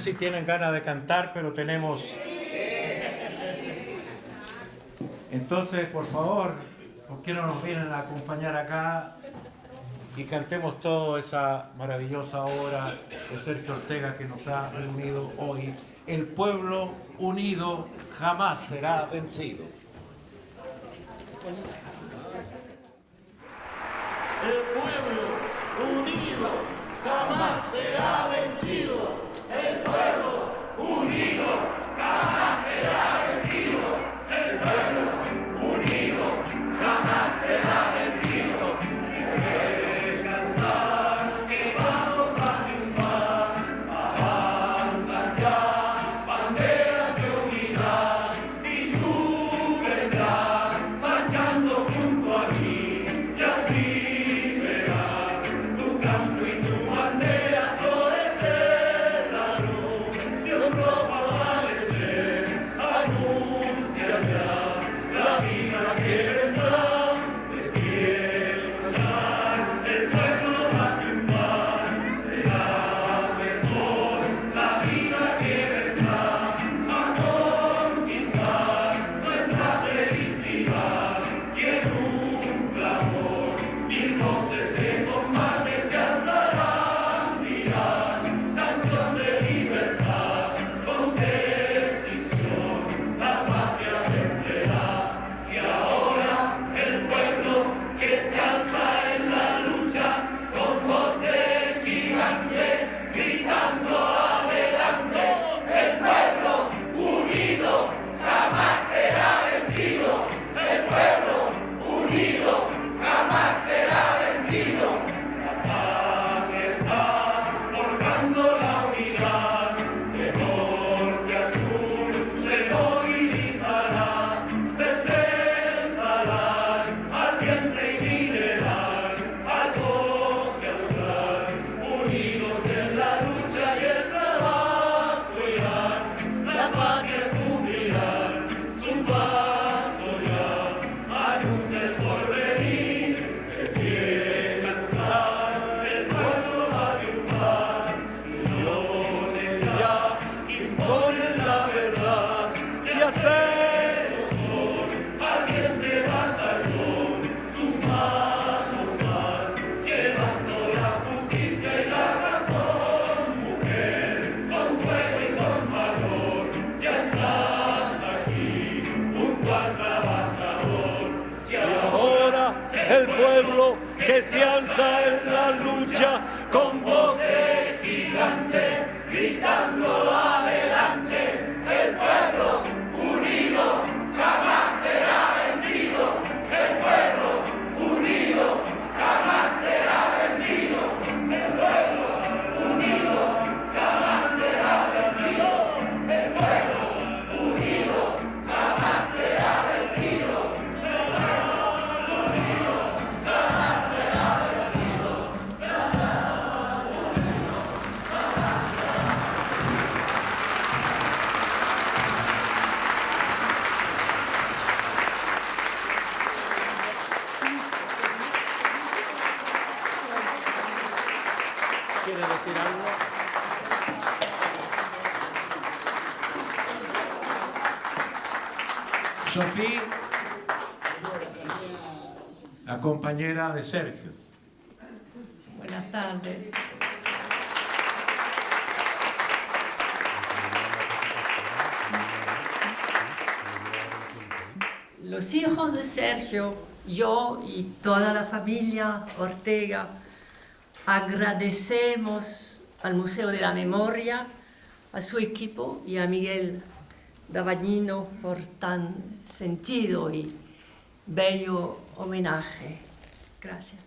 si tienen ganas de cantar, pero tenemos... Entonces, por favor, ¿por qué no nos vienen a acompañar acá y cantemos toda esa maravillosa obra de Sergio Ortega que nos ha reunido hoy? El pueblo unido jamás será vencido. El pueblo unido jamás será vencido. El pueblo unido jamás será vencido. El pueblo unido jamás será vencido. Debe cantar que vamos a triunfar. Avanzan ya banderas de unidad y tú vendrás marchando junto a mí y así verás tu canto y tu bandera florecer la luz de un rojo amanecer. Anuncia ya la vida que vendrá. De pie cantar, el pueblo va a triunfar. Será mejor la vida que vendrá a conquistar nuestra felicidad. Y en un clamor mil voces de combate se alzarán, dirán canción de libertad. Con decisión la patria vencerá. Y ahora el pueblo que se alza en la lucha con voz de gigante, gritando adelante. El pueblo unido jamás será vencido. El pueblo unido jamás será vencido. La patria está forjando la unidad. De norte a sur se movilizará. Desde el salar al vientre y mineral, al goce austral, unidos en la lucha y el trabajo irán. La patria cumplirá su paso ya, anuncia el porvenir. De pie cantar, el pueblo va a triunfar. Uniones ya imponen la verdad y hacemos son al vientre batallón. Sus manos van llevando la justicia y la razón. Mujer, con fuego y con valor, ya estás aquí junto al trabajador. Y ahora el pueblo que se alza en la lucha con voz de gigante, gritando adelante. El pueblo unido jamás será vencido. El pueblo unido jamás será vencido. El pueblo unido jamás será vencido. El pueblo unido jamás será vencido. El pueblo unido jamás será vencido. ¿Quiere decir algo? Sofía, la compañera de Sergio. Buenas tardes. Los hijos de Sergio, yo y toda la familia Ortega, agradecemos al Museo de la Memoria, a su equipo y a Miguel Davagnino por tan sentido y bello homenaje. Gracias.